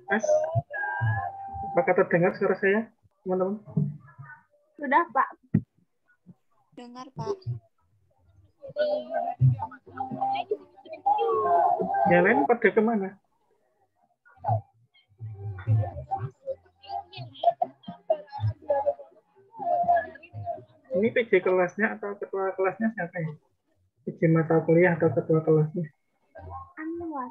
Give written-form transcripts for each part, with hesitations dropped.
Mas, apakah terdengar suara saya, teman-teman? Sudah, Pak. Dengar, Pak. Yang lain pada kemana? Ini PJ kelasnya atau ketua kelasnya siapa ya? PJ mata kuliah atau ketua kelasnya? Anwar.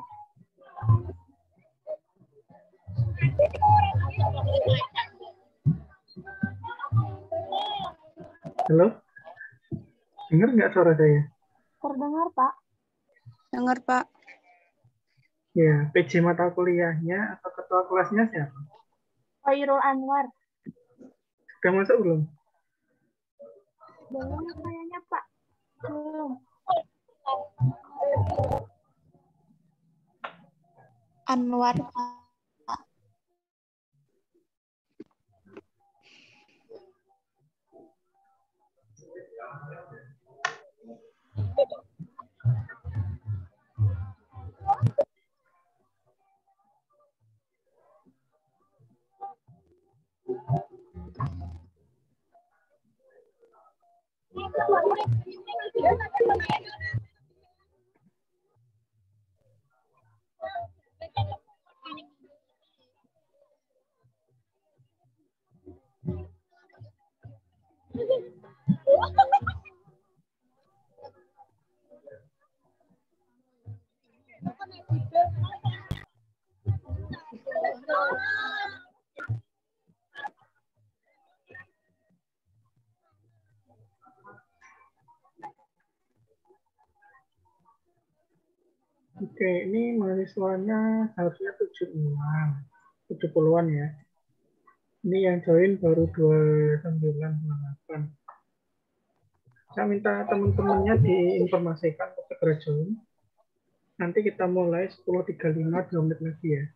Halo? Dengar nggak suara saya? Terdengar, Pak. Dengar, Pak. Ya, PJ mata kuliahnya atau ketua kelasnya siapa? Khairul Anwar. Sudah masuk belum? Belum kayaknya, Pak. Belum. Anwar. Oke, ini mahasiswanya harusnya 70-an ya. Ini yang join baru 29, 28. Saya minta teman-temannya diinformasikan untuk segera join. Nanti kita mulai 10.35, 2 menit lagi ya.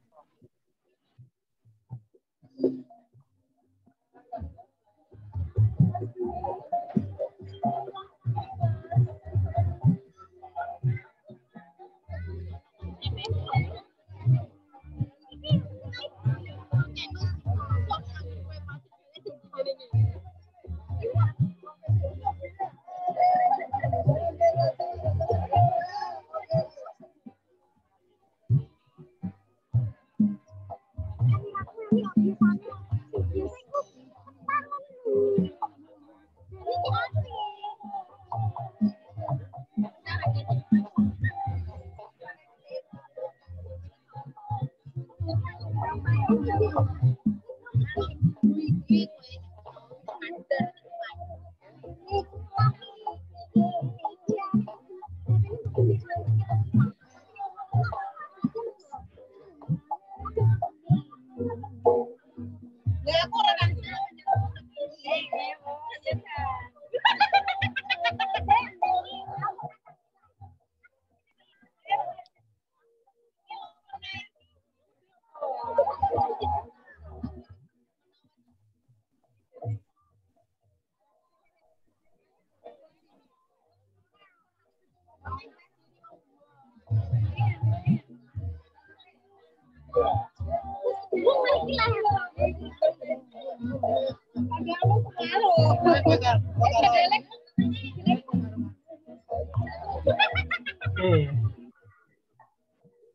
Oke.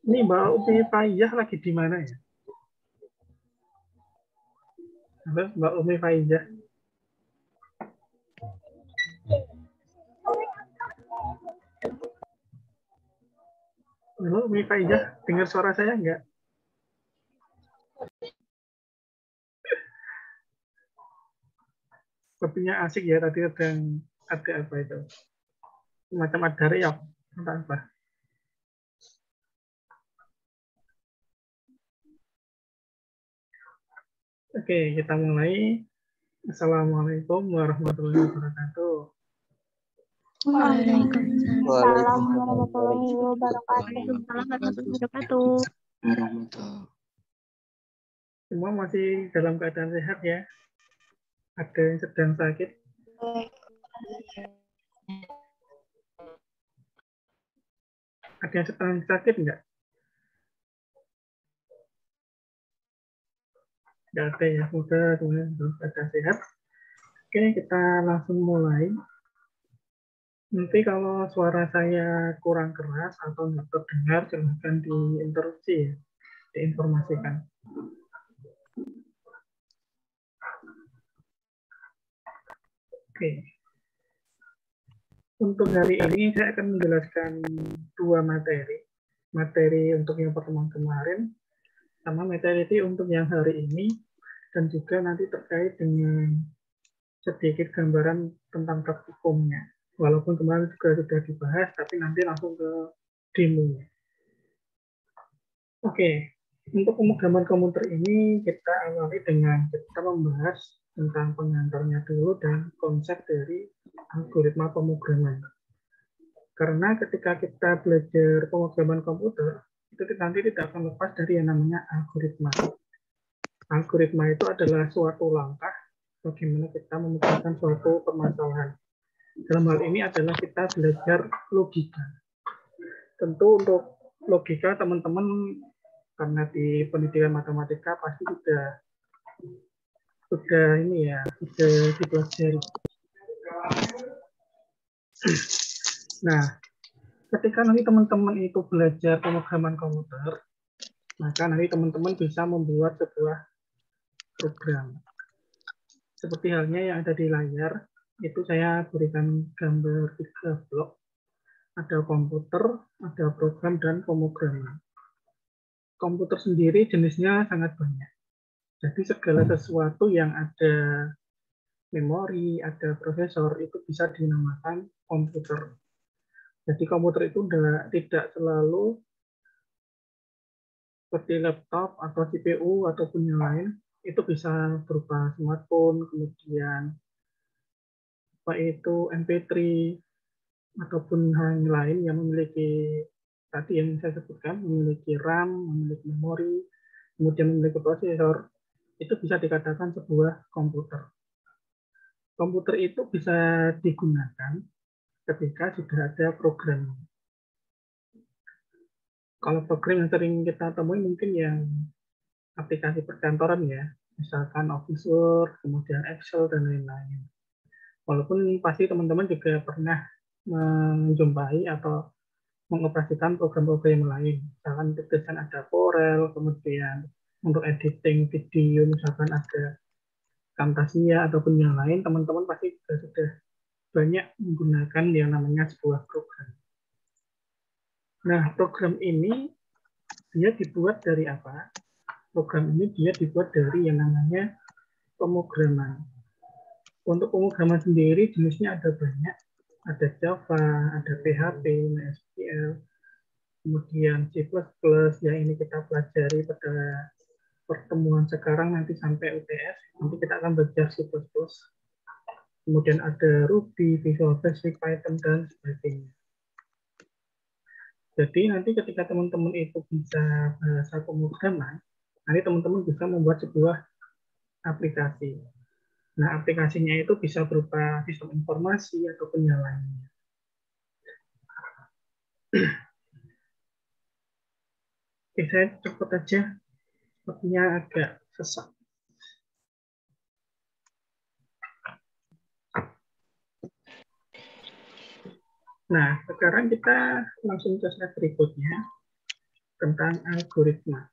Ini Mbak Umi Faizah lagi di mana ya? Halo, Mbak Umi Faizah. Halo, Umi Faizah, dengar suara saya enggak? Sepertinya asik ya, tadi ada apa itu? Semacam ada reok, entah apa. Oke, kita mulai. Assalamualaikum warahmatullahi wabarakatuh. Waalaikumsalam warahmatullahi wabarakatuh. Semua masih dalam keadaan sehat ya? Ada yang sedang sakit? Ada yang sedang sakit enggak? Enggak ada ya, semoga Tuhan dalam keadaan sehat. Oke, kita langsung mulai. Nanti kalau suara saya kurang keras atau nggak terdengar, silahkan diinterupsi ya, diinformasikan. Oke. Untuk hari ini saya akan menjelaskan dua materi. Materi untuk yang pertemuan kemarin, sama materi untuk yang hari ini, dan juga nanti terkait dengan sedikit gambaran tentang praktikumnya. Walaupun kemarin juga sudah dibahas, tapi nanti langsung ke demo. Oke, untuk pemrograman komputer ini kita awali dengan kita membahas tentang pengantarnya dulu dan konsep dari algoritma pemrograman. Karena ketika kita belajar pemrograman komputer, itu nanti tidak akan lepas dari yang namanya algoritma. Algoritma itu adalah suatu langkah bagaimana kita memecahkan suatu permasalahan. Dalam hal ini adalah kita belajar logika. Tentu untuk logika teman-teman karena di pendidikan matematika pasti sudah ini ya, sudah dipelajari. Nah, ketika nanti teman-teman itu belajar pemrograman komputer, maka nanti teman-teman bisa membuat sebuah program. Seperti halnya yang ada di layar, itu saya berikan gambar 3 blok. Ada komputer, ada program, dan pemrograman. Komputer sendiri jenisnya sangat banyak. Jadi segala sesuatu yang ada memori, ada prosesor, itu bisa dinamakan komputer. Jadi komputer itu tidak selalu seperti laptop atau CPU ataupun yang lain, itu bisa berupa smartphone, kemudian apa itu MP3 ataupun hal lain yang memiliki tadi yang saya sebutkan, memiliki RAM, memiliki memori, kemudian memiliki prosesor, itu bisa dikatakan sebuah komputer. Komputer itu bisa digunakan ketika sudah ada program. Kalau program yang sering kita temui mungkin yang aplikasi perkantoran ya, misalkan Office Word, kemudian Excel, dan lain-lain. Walaupun pasti teman-teman juga pernah menjumpai atau mengoperasikan program-program lain. Misalkan untuk desain ada Corel, kemudian untuk editing video misalkan ada Camtasia ataupun yang lain, teman-teman pasti juga sudah banyak menggunakan yang namanya sebuah program. Nah, program ini dia dibuat dari apa? Program ini dia dibuat dari yang namanya pemrograman. Untuk pemrograman sendiri jenisnya ada banyak. Ada Java, ada PHP, MySQL, kemudian C++, yang ini kita pelajari pada pertemuan sekarang nanti sampai UTS. Nanti kita akan belajar C++. Kemudian ada Ruby, Visual Basic, Python, dan sebagainya. Jadi nanti ketika teman-teman itu bisa bahasa pemrograman, nanti teman-teman bisa membuat sebuah aplikasi. Nah, aplikasinya itu bisa berupa sistem informasi ataupun yang lainnya. Oke, saya cepat aja. Sepertinya agak sesak. Nah, sekarang kita langsung ke slide berikutnya tentang algoritma.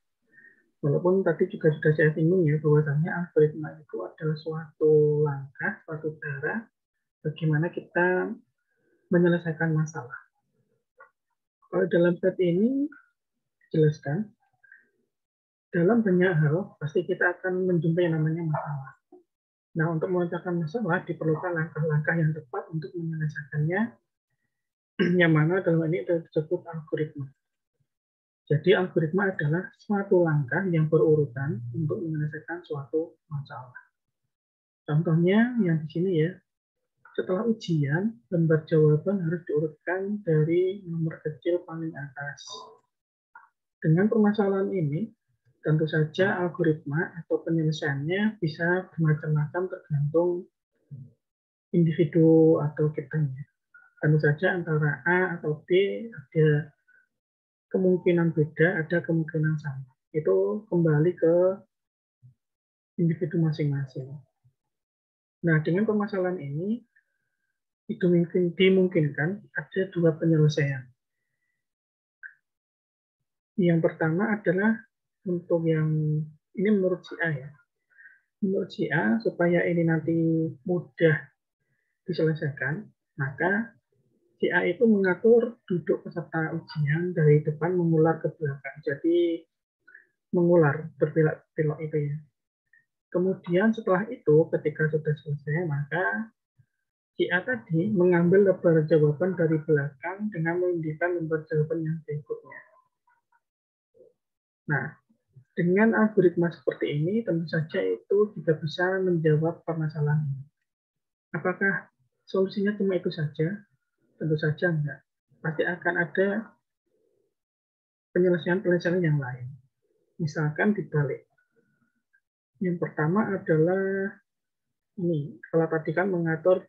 Walaupun tadi juga sudah saya singgung ya, bahwasanya algoritma itu adalah suatu langkah, suatu cara bagaimana kita menyelesaikan masalah. Kalau dalam slide ini jelaskan, dalam banyak hal pasti kita akan menjumpai yang namanya masalah. Nah, untuk memecahkan masalah diperlukan langkah-langkah yang tepat untuk menyelesaikannya, yang mana dalam ini disebut algoritma. Jadi algoritma adalah suatu langkah yang berurutan untuk menyelesaikan suatu masalah. Contohnya yang di sini ya, setelah ujian, lembar jawaban harus diurutkan dari nomor kecil paling atas. Dengan permasalahan ini, tentu saja algoritma atau penyelesaiannya bisa bermacam-macam tergantung individu atau kitanya. Tentu saja antara A atau B ada kemungkinan beda, ada kemungkinan sama. Itu kembali ke individu masing-masing. Nah, dengan permasalahan ini, itu dimungkinkan ada dua penyelesaian. Yang pertama adalah untuk yang, ini menurut si A ya. Menurut si A, supaya ini nanti mudah diselesaikan, maka si A itu mengatur duduk peserta ujian dari depan mengular ke belakang. Jadi mengular, berbelok-belok itu ya. Kemudian setelah itu, ketika sudah selesai, maka si A tadi mengambil lembar jawaban dari belakang dengan menunjukkan lembar jawaban yang berikutnya. Nah, dengan algoritma seperti ini, tentu saja itu juga bisa menjawab permasalahan ini. Apakah solusinya cuma itu saja? Tentu saja enggak. Pasti akan ada penyelesaian-penyelesaian yang lain. Misalkan dibalik. Yang pertama adalah ini, kalau tadi kan mengatur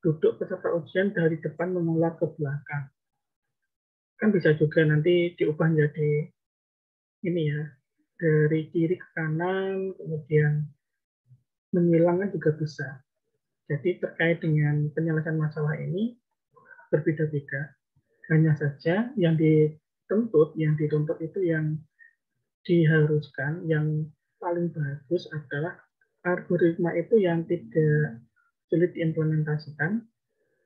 duduk peserta ujian dari depan mengular ke belakang. Kan bisa juga nanti diubah menjadi ini ya, dari kiri ke kanan, kemudian menyilang kan juga bisa. Jadi terkait dengan penyelesaian masalah ini, berbeda-beda. Hanya saja yang dituntut itu yang diharuskan, yang paling bagus adalah algoritma itu yang tidak sulit diimplementasikan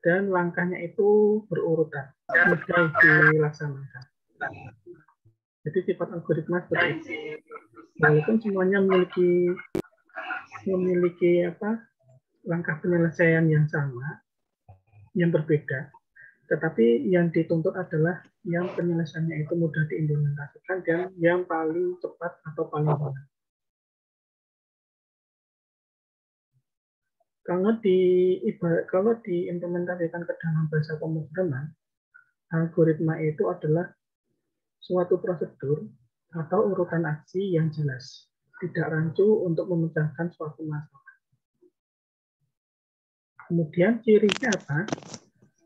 dan langkahnya itu berurutan, mudah dilaksanakan. Jadi sifat algoritma seperti itu. Walaupun semuanya memiliki langkah penyelesaian yang sama, yang berbeda, tetapi yang dituntut adalah yang penyelesaiannya itu mudah diimplementasikan dan yang paling cepat atau paling benar. Kalau diimplementasikan ke dalam bahasa pemrograman, algoritma itu adalah suatu prosedur atau urutan aksi yang jelas, tidak rancu untuk memecahkan suatu masalah. Kemudian cirinya apa?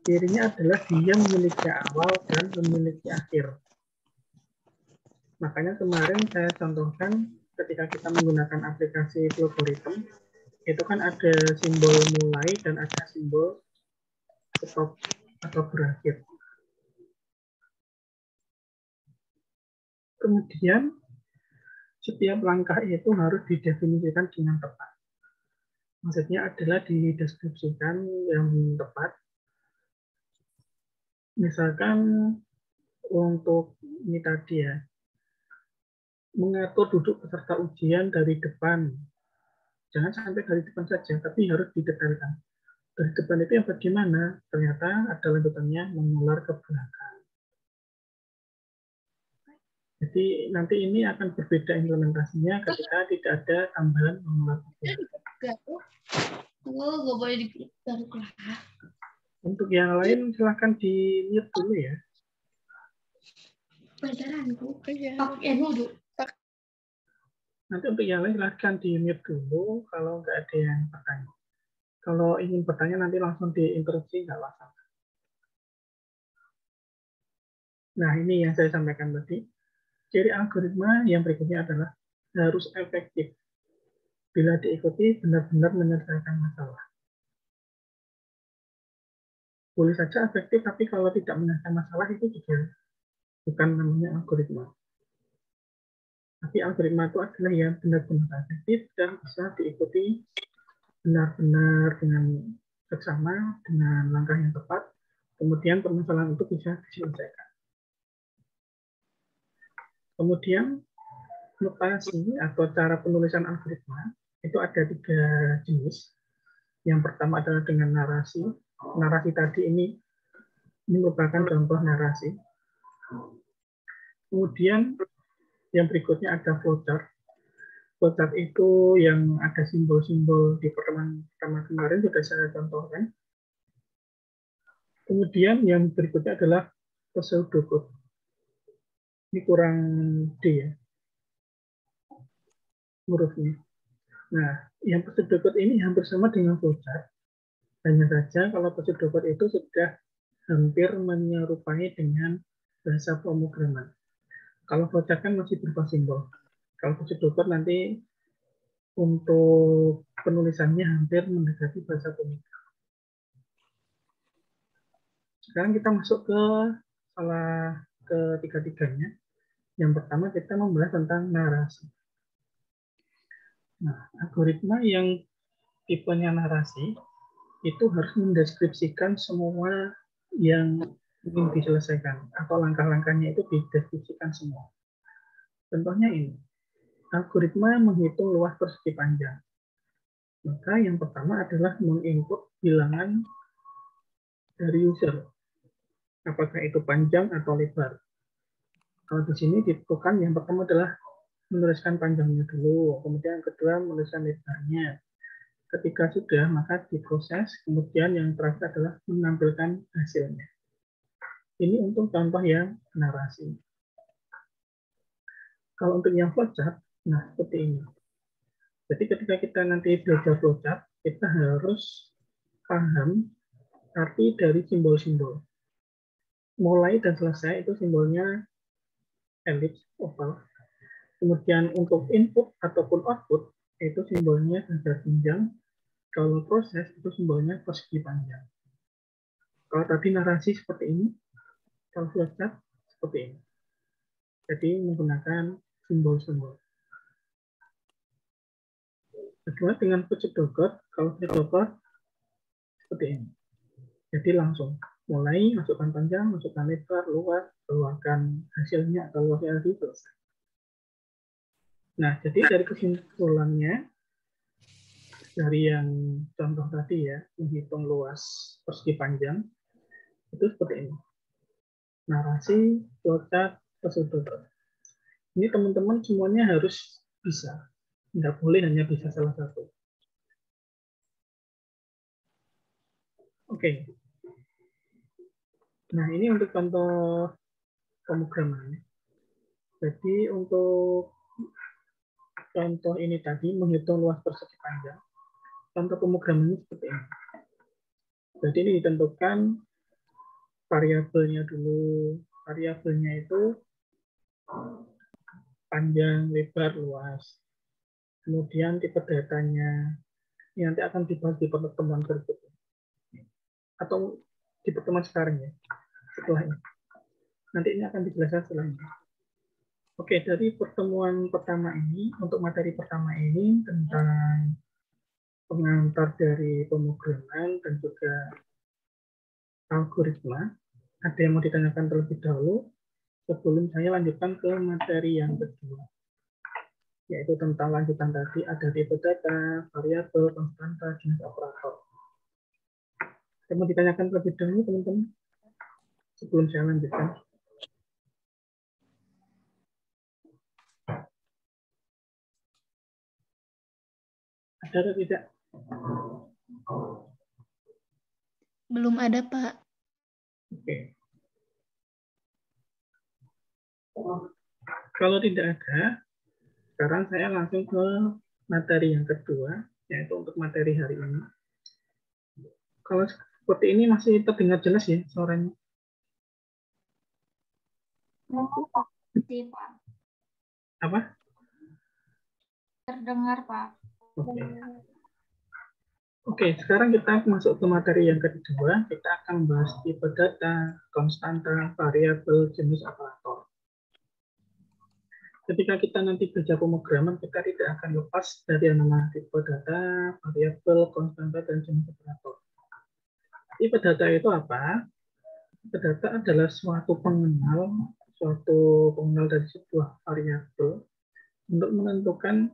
Cirinya adalah dia memiliki awal dan memiliki akhir. Makanya kemarin saya contohkan ketika kita menggunakan aplikasi Flowgorithm, itu kan ada simbol mulai dan ada simbol stop atau berakhir. Kemudian setiap langkah itu harus didefinisikan dengan tepat. Maksudnya adalah dideskripsikan yang tepat. Misalkan untuk ini tadi ya, mengatur duduk peserta ujian dari depan. Jangan sampai dari depan saja, tapi harus didetailkan. Dari depan itu yang bagaimana? Ternyata ada lanjutannya mengular ke belakang. Jadi nanti ini akan berbeda implementasinya ketika tidak ada tambahan mengular ke belakang. Untuk yang lain silahkan di-mute dulu ya. Nanti untuk yang lain silahkan di-mute dulu kalau nggak ada yang bertanya. Kalau ingin bertanya nanti langsung diinterupsi, nggak masalah. Nah, ini yang saya sampaikan tadi. Ciri algoritma yang berikutnya adalah harus efektif. Bila diikuti benar-benar menyelesaikan masalah. Boleh saja efektif, tapi kalau tidak menyelesaikan masalah itu juga bukan namanya algoritma. Tapi algoritma itu adalah yang benar-benar efektif dan bisa diikuti benar-benar dengan seksama, dengan langkah yang tepat, kemudian permasalahan itu bisa diselesaikan. Kemudian notasi atau cara penulisan algoritma itu ada 3 jenis. Yang pertama adalah dengan narasi. Narasi tadi ini merupakan contoh narasi. Kemudian yang berikutnya ada flowchart. Flowchart itu yang ada simbol-simbol di pertemuan pertama kemarin sudah saya contohkan. Kemudian yang berikutnya adalah pseudocode. Ini kurang D ya, hurufnya. Nah, yang pseudocode ini hampir sama dengan flowchart. Hanya saja kalau pseudocode itu sudah hampir menyerupai dengan bahasa pemrograman. Kalau flowchart kan masih berupa simbol. Kalau pseudocode nanti untuk penulisannya hampir mendekati bahasa pemrograman. Sekarang kita masuk ke salah ketiga-tiganya. Yang pertama kita membahas tentang narasi. Nah, algoritma yang tipenya narasi itu harus mendeskripsikan semua yang ingin diselesaikan atau langkah-langkahnya itu dideskripsikan semua. Contohnya ini, algoritma menghitung luas persegi panjang. Maka yang pertama adalah menginput bilangan dari user. Apakah itu panjang atau lebar. Kalau di sini ditentukan yang pertama adalah menuliskan panjangnya dulu, kemudian yang kedua menuliskan lebarnya. Ketika sudah, maka diproses, kemudian yang terakhir adalah menampilkan hasilnya. Ini untuk contoh yang narasi. Kalau untuk yang flowchart, nah seperti ini. Jadi ketika kita nanti belajar flowchart, kita harus paham arti dari simbol-simbol. Mulai dan selesai itu simbolnya elips, oval. Kemudian untuk input ataupun output, itu simbolnya garis panjang. Kalau proses, itu simbolnya persegi panjang. Kalau tadi narasi seperti ini, kalau flowchart seperti ini. Jadi menggunakan simbol-simbol. Kedua dengan pseudocode, kalau pseudocode seperti ini. Jadi langsung mulai masukkan panjang, masukkan lebar, luas, keluarkan hasilnya atau luasnya tadi selesai. Nah, jadi dari kesimpulannya dari yang contoh tadi ya, menghitung luas persegi panjang itu seperti ini. Narasi, flowchart, pseudocode. Ini teman-teman semuanya harus bisa. Nggak boleh hanya bisa salah satu. Oke. Nah, ini untuk contoh pemrograman. Jadi untuk contoh ini tadi menghitung luas persegi panjang. Contoh pemrograman ini seperti ini. Jadi ini ditentukan variabelnya dulu. Variabelnya itu panjang, lebar, luas. Kemudian tipe datanya. Ini nanti akan dibahas di pertemuan berikutnya. Atau di pertemuan sekarang ya. Setelah ini. Nanti ini akan dijelaskan setelah ini. Oke, dari pertemuan pertama ini, untuk materi pertama ini tentang pengantar dari pemrograman dan juga algoritma, ada yang mau ditanyakan terlebih dahulu sebelum saya lanjutkan ke materi yang kedua, yaitu tentang lanjutan tadi ada tipe data, variabel, konstanta, jenis operator. Ada yang mau ditanyakan terlebih dahulu teman-teman sebelum saya lanjutkan? Ada atau tidak? Belum ada, Pak. Oke. Kalau tidak ada, sekarang saya langsung ke materi yang kedua, yaitu untuk materi hari ini. Kalau seperti ini masih terdengar jelas ya suaranya? Masih, Pak. Apa? Terdengar, Pak. Oke. Oke, sekarang kita masuk ke materi yang kedua. Kita akan bahas tipe data, konstanta, variabel, jenis operator. Ketika kita nanti belajar pemrograman, kita tidak akan lepas dari yang namanya tipe data, variabel, konstanta, dan jenis operator. Tipe data itu apa? Tipe data adalah suatu pengenal dari sebuah variabel untuk menentukan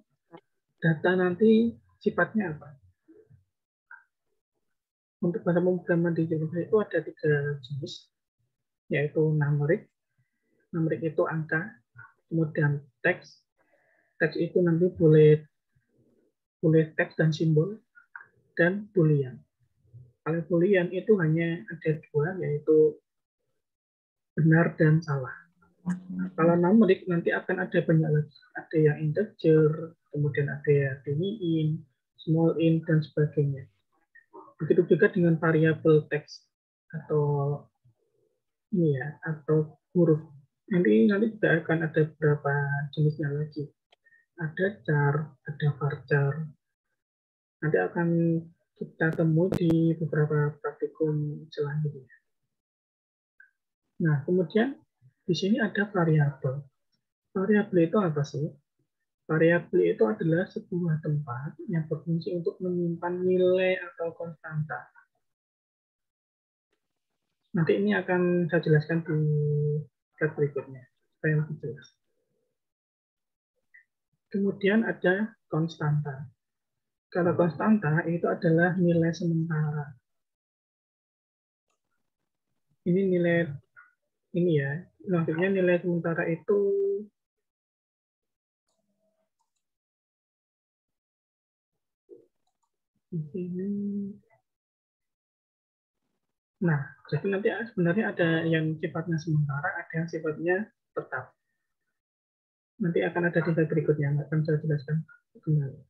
data nanti sifatnya apa. Untuk bahasa pemrograman di Java itu ada 3 jenis, yaitu numerik. Numerik itu angka, kemudian teks. Teks itu nanti boleh teks dan simbol, dan boolean. Kalau boolean itu hanya ada 2, yaitu benar dan salah. Kalau numerik nanti akan ada banyak lagi. Ada yang integer, kemudian ada yang tiny int, small int, dan sebagainya. Begitu juga dengan variabel teks atau ini ya, atau huruf. Nanti juga akan ada beberapa jenisnya lagi. Ada char, ada varchar. Nanti akan kita temui di beberapa praktikum selanjutnya. Nah, kemudian di sini ada variabel. Variabel itu apa sih? Variabel itu adalah sebuah tempat yang berfungsi untuk menyimpan nilai atau konstanta. Nanti ini akan saya jelaskan di slide berikutnya, supaya lebih jelas. Kemudian ada konstanta. Kalau konstanta itu adalah nilai sementara. Ini nilai ini ya, maksudnya nilai sementara itu di sini. Nah, jadi nanti sebenarnya ada yang sifatnya sementara, ada yang sifatnya tetap. Nanti akan ada di slide berikutnya, akan saya jelaskan kembali.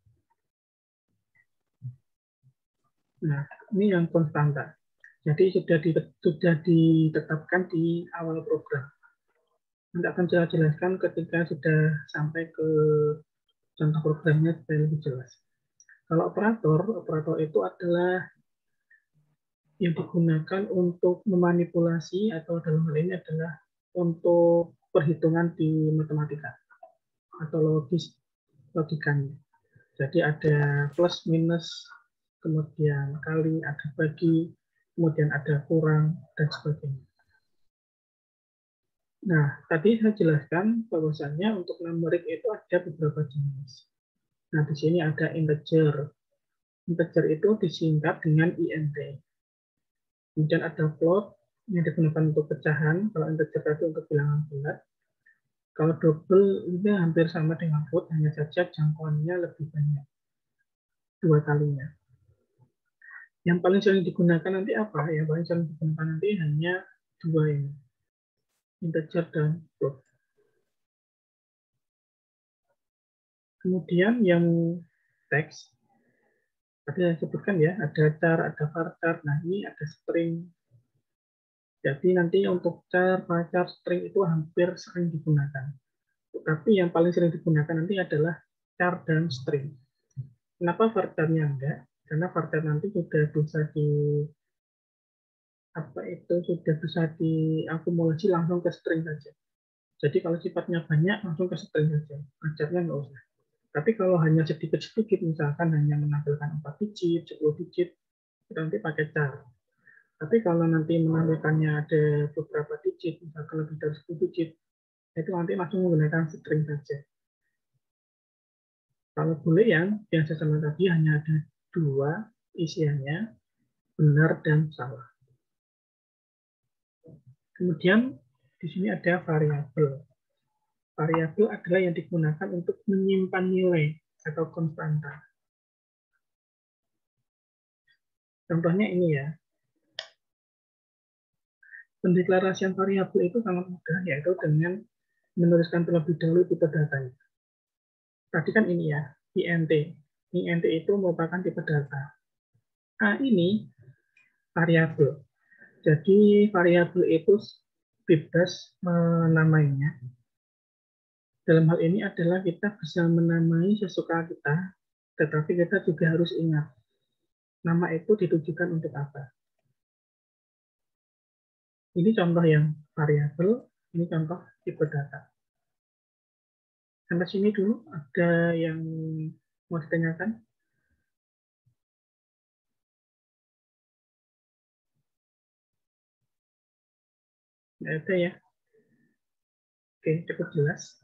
Nah, ini yang konstanta. Jadi sudah ditetapkan di awal program. Nanti akan saya jelaskan ketika sudah sampai ke contoh programnya supaya lebih jelas. Kalau operator itu adalah yang digunakan untuk memanipulasi atau dalam hal ini adalah untuk perhitungan di matematika atau logikanya. Jadi ada plus minus, kemudian kali, ada bagi, kemudian ada kurang, dan sebagainya. Nah, tadi saya jelaskan bahwasannya untuk numerik itu ada beberapa jenis. Nah, di sini ada integer. Integer itu disingkat dengan int. Kemudian ada float yang digunakan untuk pecahan. Kalau integer tadi untuk bilangan bulat. Kalau double ini hampir sama dengan float, hanya saja jangkauannya lebih banyak. 2 kalinya. Yang paling sering digunakan nanti apa? Yang paling sering digunakan nanti hanya 2 ini. Integer dan float. Kemudian yang teks, tadi saya sebutkan ya, ada char, ada varchar. Nah, ini ada string. Jadi nanti untuk char, varchar, string itu hampir sering digunakan. Tapi yang paling sering digunakan nanti adalah char dan string. Kenapa varcharnya enggak? Karena varchar nanti sudah bisa diakumulasi langsung ke string saja. Jadi kalau sifatnya banyak, langsung ke string saja. Varcharnya nggak usah. Tapi kalau hanya sedikit-sedikit, misalkan hanya menampilkan 4 digit, 10 digit, itu nanti pakai char. Tapi kalau nanti menampilkannya ada beberapa digit, misalkan lebih dari 10 digit, itu nanti langsung menggunakan string saja. Kalau boolean, yang saya sampaikan tadi hanya ada 2 isiannya, benar dan salah. Kemudian di sini ada variabel. Variabel adalah yang digunakan untuk menyimpan nilai atau konstanta. Contohnya ini ya. Pendeklarasian variabel itu sangat mudah, yaitu dengan menuliskan terlebih dahulu tipe datanya. Tadi kan ini ya, int. Int itu merupakan tipe data. A ini variabel. Jadi variabel itu bebas menamainya. Dalam hal ini adalah kita bisa menamai sesuka kita, tetapi kita juga harus ingat nama itu ditujukan untuk apa. Ini contoh yang variabel, ini contoh tipe data. Sampai sini dulu, ada yang mau ditanyakan? Nggak ada ya? Oke, cukup jelas.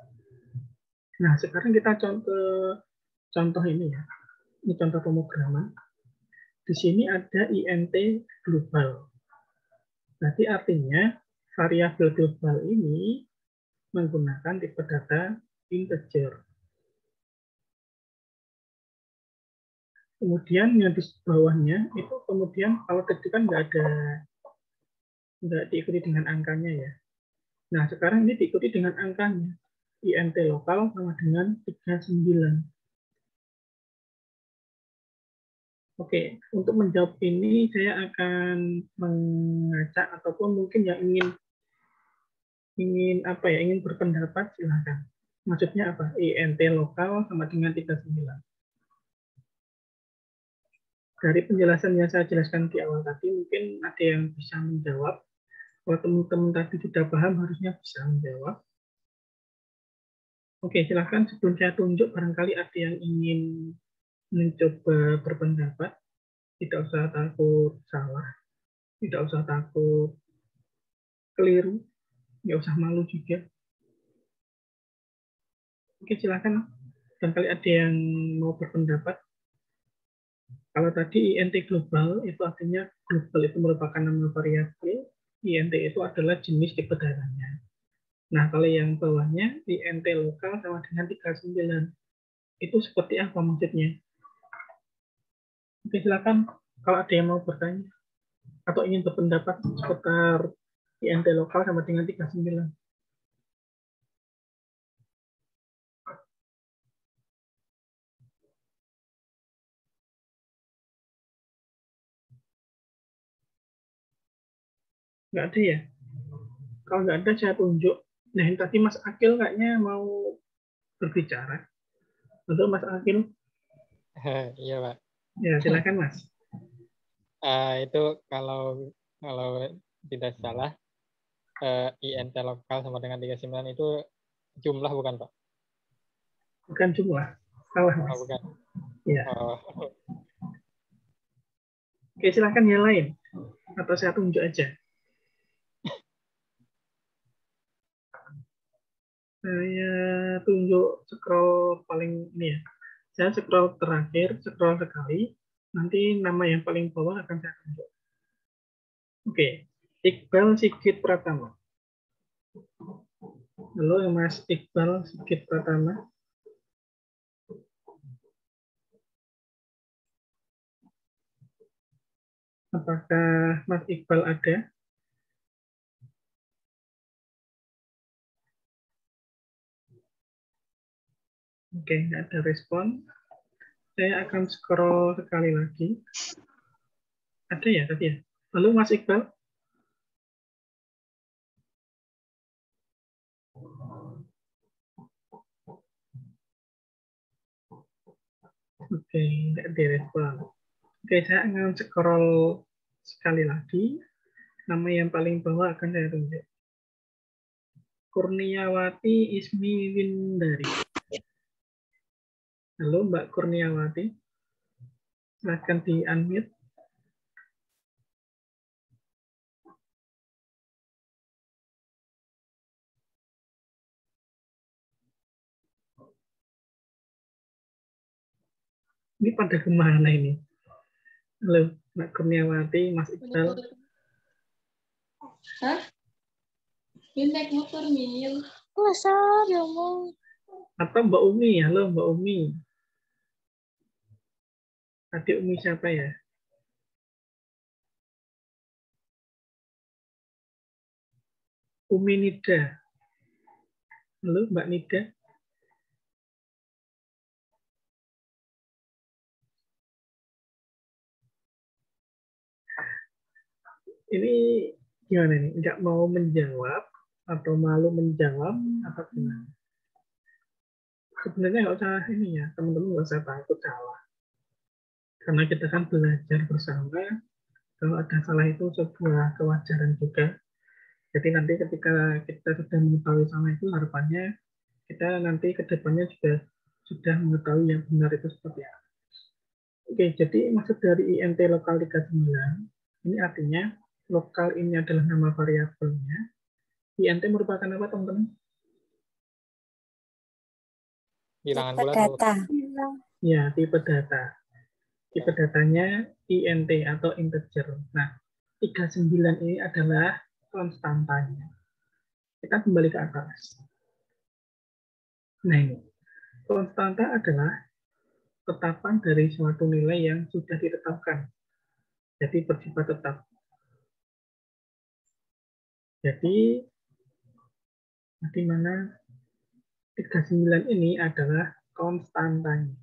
Nah, sekarang kita contoh ini ya. Ini contoh pemrograman. Di sini ada int global. Berarti artinya variabel global ini menggunakan tipe data integer. Kemudian yang di bawahnya itu kemudian kalau tadi kan nggak diikuti dengan angkanya ya. Nah sekarang ini diikuti dengan angkanya. int lokal sama dengan 39. Oke, untuk menjawab ini saya akan mengacak ataupun mungkin yang ingin berpendapat silakan. Maksudnya apa? int lokal sama dengan 39. Dari penjelasan yang saya jelaskan di awal tadi, mungkin ada yang bisa menjawab. Kalau teman-teman tadi sudah paham, harusnya bisa menjawab. Oke, silakan sebelum saya tunjuk, barangkali ada yang ingin mencoba berpendapat. Tidak usah takut salah, tidak usah takut keliru, nggak usah malu juga. Oke, silakan. Barangkali ada yang mau berpendapat. Kalau tadi int global, itu artinya global itu merupakan nama variabel, int itu adalah jenis tipe datanya. Nah, kalau yang bawahnya, int lokal sama dengan 39. Itu seperti apa maksudnya? Oke, silakan. Kalau ada yang mau bertanya atau ingin berpendapat seputar int lokal sama dengan 39. Nggak ada ya? Kalau nggak ada, saya tunjuk. Nah, yang tadi Mas Akil kayaknya mau berbicara. Untuk Mas Akil. Iya, Pak. Ya, silakan Mas. Itu kalau tidak salah INT lokal sama dengan 39 itu jumlah bukan Pak? Bukan jumlah. Salah, Oh, Mas. bukan. Ya. Oh. Oke, silakan yang lain. Atau saya tunjuk aja. Saya tunjuk scroll paling ini ya. Saya scroll terakhir, scroll sekali. Nanti nama yang paling bawah akan saya tunjuk. Oke, Iqbal Sigit Pratama. Halo Mas Iqbal Sigit Pratama. Apakah Mas Iqbal ada? Oke, nggak ada respon. Saya akan scroll sekali lagi. Ada ya tadi ya? Halo Mas Iqbal. Oke, nggak direspon. Oke, saya akan scroll sekali lagi. Nama yang paling bawah akan saya tunjuk. Kurniawati Ismi Windari. Halo Mbak Kurniawati. Silakan di-unmute. Ini pada kemana ini? Halo Mbak Kurniawati, Mas Iqbal. Hah? Ini naik motor, Mil. Masa ya mau? Atau Mbak Umi, halo Mbak Umi. Adik Umi siapa ya? Umi Nida. Halo Mbak Nida. Ini gimana nih? Nggak mau menjawab atau malu menjawab atau gimana? Sebenarnya nggak usah ini ya, teman-teman nggak usah takut salah. Karena kita kan belajar bersama, kalau ada salah itu sebuah kewajaran juga. Jadi nanti ketika kita sudah mengetahui salah itu, harapannya kita nanti ke depannya juga sudah mengetahui yang benar itu seperti apa. Oke, jadi maksud dari INT lokal 39, ini artinya lokal ini adalah nama variabelnya. INT merupakan apa, teman-teman? Bilangan Tipe bulat. data. Ya, tipe data. Tipe datanya INT atau integer. Nah, 39 ini adalah konstantanya. Kita kembali ke atas. Nah, ini. Konstanta adalah tetapan dari suatu nilai yang sudah ditetapkan. Jadi bersifat tetap. Jadi, di mana 39 ini adalah konstantanya.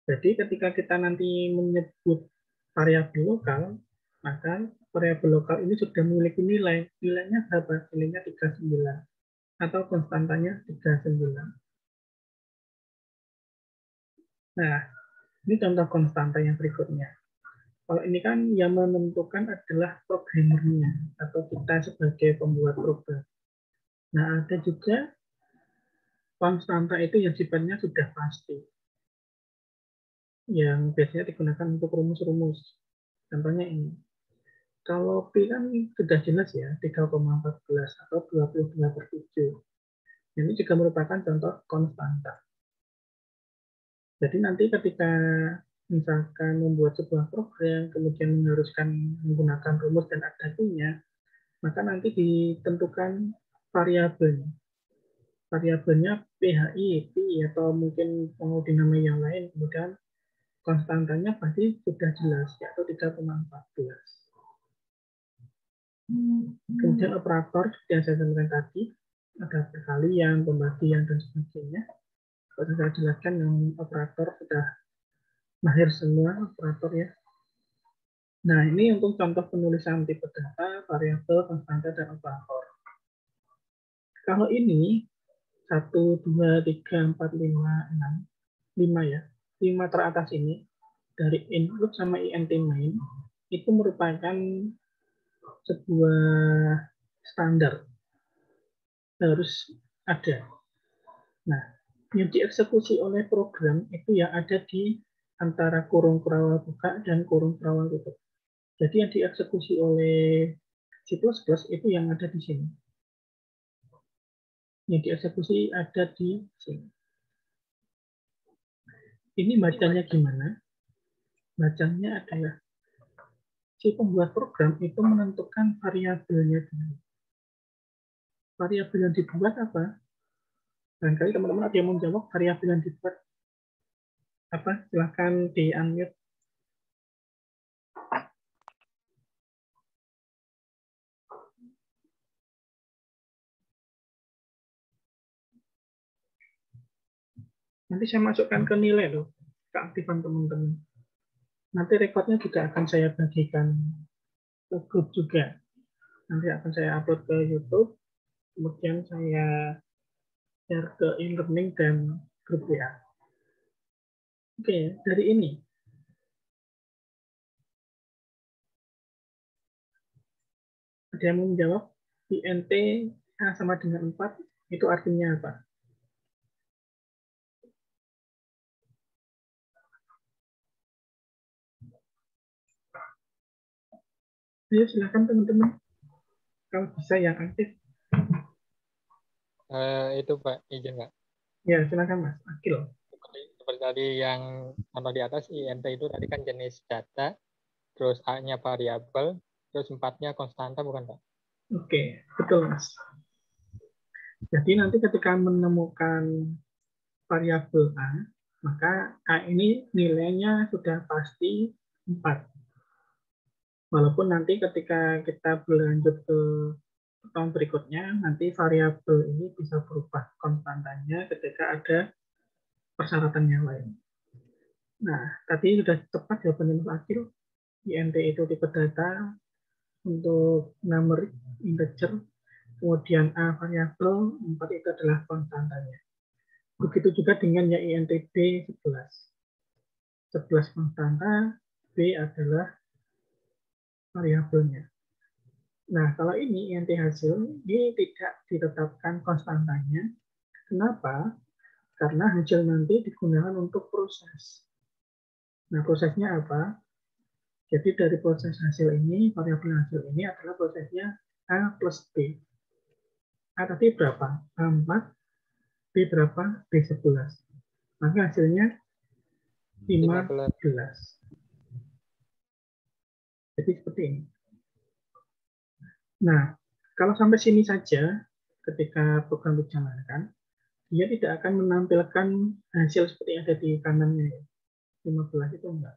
Jadi ketika kita nanti menyebut variabel lokal, maka variabel lokal ini sudah memiliki nilai. Nilainya berapa? Nilainya 39. Atau konstantanya 39. Nah, ini contoh konstanta yang berikutnya. Kalau ini kan yang menentukan adalah programmernya atau kita sebagai pembuat program. Nah, ada juga konstanta itu yang sifatnya sudah pasti, yang biasanya digunakan untuk rumus-rumus. Contohnya ini. Kalau P kan sudah jelas ya, 3,14 atau 22/7. Ini juga merupakan contoh konstanta. Jadi nanti ketika misalkan membuat sebuah program, kemudian mengharuskan menggunakan rumus dan adatinya, maka nanti ditentukan variabel. Variabelnya PHI, Pi, atau mungkin mau dinamai yang lain, kemudian konstantanya pasti sudah jelas, yaitu 3,14. Kemudian operator yang saya sampaikan tadi, ada perkalian, pembagian, dan sebagainya. Kalau saya jelaskan yang operator sudah mahir semua operator ya. Nah, ini untuk contoh penulisan tipe data, variabel, konstanta, dan operator. Kalau ini 1, 2, 3, 4, 5, 6, 5 ya. 5 teratas ini dari include sama int main itu merupakan sebuah standar, harus ada. Nah, yang dieksekusi oleh program itu yang ada di antara kurung kurawal buka dan kurung kurawal tutup. Jadi yang dieksekusi oleh C++ itu yang ada di sini. Yang dieksekusi ada di sini. Ini bacanya gimana? Bacanya adalah si pembuat program itu menentukan variabelnya dulu. Variabel yang dibuat apa? Barangkali teman-teman ada yang mau menjawab variabel yang dibuat apa? Silahkan di-unmute. Nanti saya masukkan ke nilai loh, keaktifan teman-teman. Nanti rekodnya juga akan saya bagikan ke grup juga. Nanti akan saya upload ke YouTube, kemudian saya share ke e-learning dan grup WA. Oke, dari ini. Ada yang mau menjawab? INT A sama dengan 4, itu artinya apa? Ayo silakan teman-teman. Kalau bisa yang aktif. Itu Pak, izin Pak. Ya, silakan Mas Akil. Seperti tadi yang contoh di atas, INT itu tadi kan jenis data, terus A-nya variabel, terus 4-nya konstanta, bukan Pak? Oke, betul Mas. Jadi nanti ketika menemukan variabel A, maka A ini nilainya sudah pasti 4. Walaupun nanti ketika kita berlanjut ke tahun berikutnya, nanti variabel ini bisa berubah konstantanya ketika ada persyaratan yang lain. Nah, tadi sudah tepat jawabannya Mas Akil. INT itu tipe data untuk numeric integer, kemudian A variabel, 4 itu adalah konstantanya. Begitu juga dengan yang INT B 11. 11 konstanta, B adalah variabelnya. Nah, kalau ini INT hasil, ini tidak ditetapkan konstantanya. Kenapa? Karena hasil nanti digunakan untuk proses. Nah, prosesnya apa? Jadi dari proses hasil ini, variabel hasil ini adalah prosesnya A plus B. A tadi berapa? A4, B berapa? B11. Maka hasilnya 15. Jadi seperti ini. Nah, kalau sampai sini saja, ketika program dijalankan, dia tidak akan menampilkan hasil seperti yang ada di kanannya. 15 itu enggak.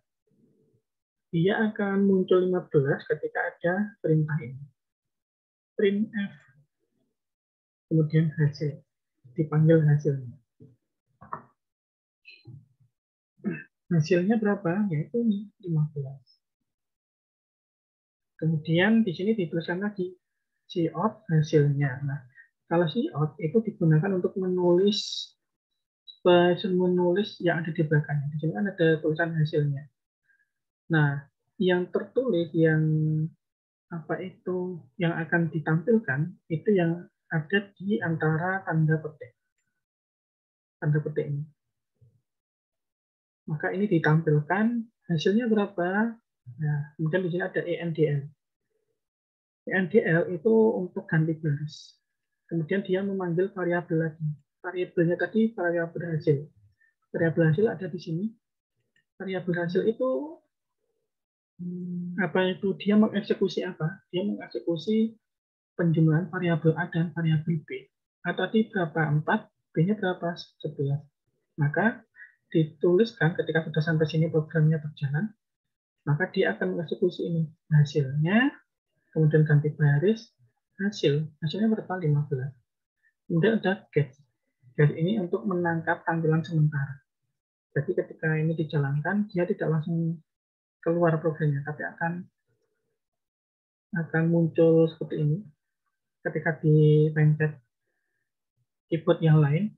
Dia akan muncul 15 ketika ada perintah ini. Printf. Kemudian hasil. Dipanggil hasilnya. Hasilnya berapa? Yaitu 15. Kemudian di sini dituliskan lagi cout hasilnya. Nah, kalau cout itu digunakan untuk menulis yang ada di belakangnya. Di sini kan ada tulisan hasilnya. Nah, yang tertulis yang apa itu yang akan ditampilkan itu yang ada di antara tanda petik. Tanda petik ini. Maka ini ditampilkan hasilnya berapa? Nah, kemudian di sini ada ENDL. ENDL itu untuk ganti baris. Kemudian dia memanggil variabel lagi. Variabelnya tadi variabel hasil. Variabel hasil ada di sini. Variabel hasil itu apa itu? Dia mengeksekusi apa? Dia mengeksekusi penjumlahan variabel A dan variabel B. A tadi berapa? 4, B-nya berapa? 11. Maka dituliskan ketika sudah sampai sini programnya berjalan, maka dia akan mengeksekusi ini. Hasilnya, kemudian ganti baris, hasilnya berapa? 15. Kemudian ada get. Get ini untuk menangkap tampilan sementara. Jadi ketika ini dijalankan, dia tidak langsung keluar programnya, tapi akan muncul seperti ini. Ketika dipencet keyboard yang lain,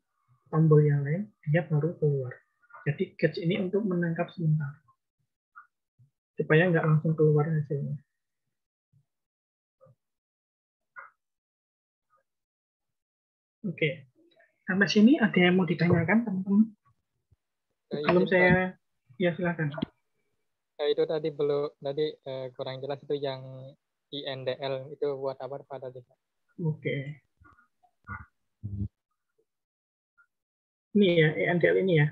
tombol yang lain, dia baru keluar. Jadi get ini untuk menangkap sementara. supaya nggak langsung keluar hasilnya. Oke, sampai sini ada yang mau ditanyakan teman-teman? Belum Izin, Pak. ya silakan. Itu tadi kurang jelas itu yang INDL itu buat apa tadi, Pak? Oke. Ini ya, ENDL ini ya.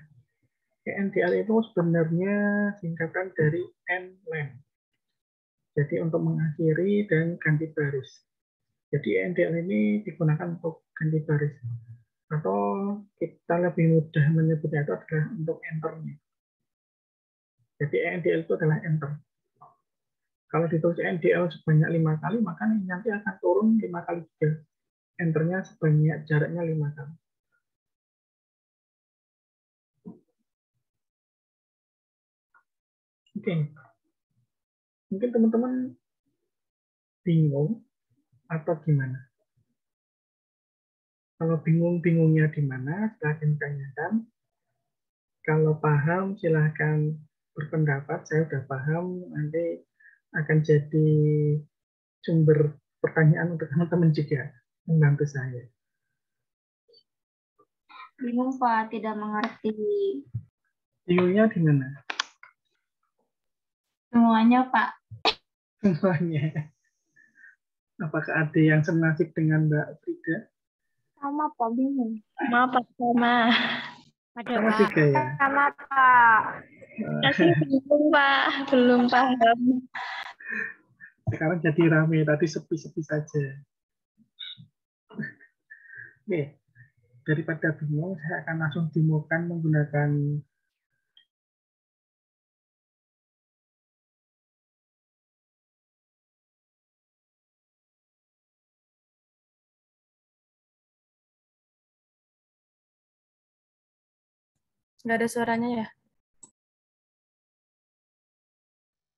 ENDL itu sebenarnya singkatan dari end-len. Jadi untuk mengakhiri dan ganti baris. Jadi ENDL ini digunakan untuk ganti baris. Atau kita lebih mudah menyebutnya itu adalah untuk enter-nya. Jadi ENDL itu adalah enter. Kalau ditulis ENDL sebanyak 5 kali, maka nanti akan turun 5 kali juga. Enternya sebanyak jaraknya 5 kali. Oke. Mungkin teman-teman bingung atau gimana? Kalau bingung-bingungnya di mana, silahkan tanyakan. Kalau paham, silahkan berpendapat. Saya sudah paham, nanti akan jadi sumber pertanyaan untuk teman-teman juga, membantu saya. Bingung, Pak. Tidak mengerti. Bingungnya di mana? Semuanya, Pak. Semuanya. Apakah ada yang senasib dengan Mbak Frida? Sama Pak, bingung. Sama Pak, sama. Ada Sama Pak. juga ya? Sama Pak. Masih bingung Pak, belum paham. Sekarang jadi rame, tadi sepi-sepi saja. Oke, daripada bingung, saya akan langsung demokan menggunakan Nggak ada suaranya ya?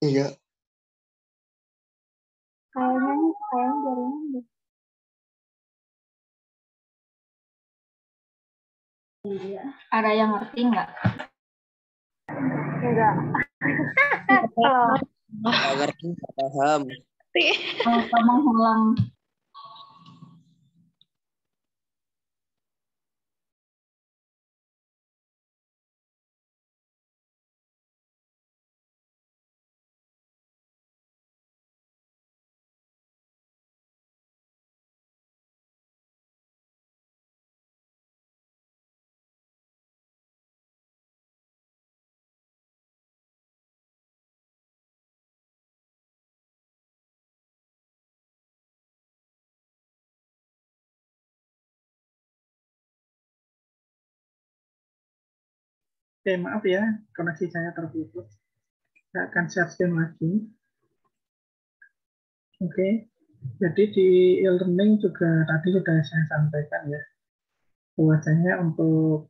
Iya. Kayaknya jaringan deh. Ada yang ngerti nggak? Enggak. Nggak ngerti, nggak paham. Kalau kamu ulang. maaf ya, koneksi saya terputus. Saya akan share screen lagi. Oke, jadi di e-learning juga tadi sudah saya sampaikan ya, bahwasanya untuk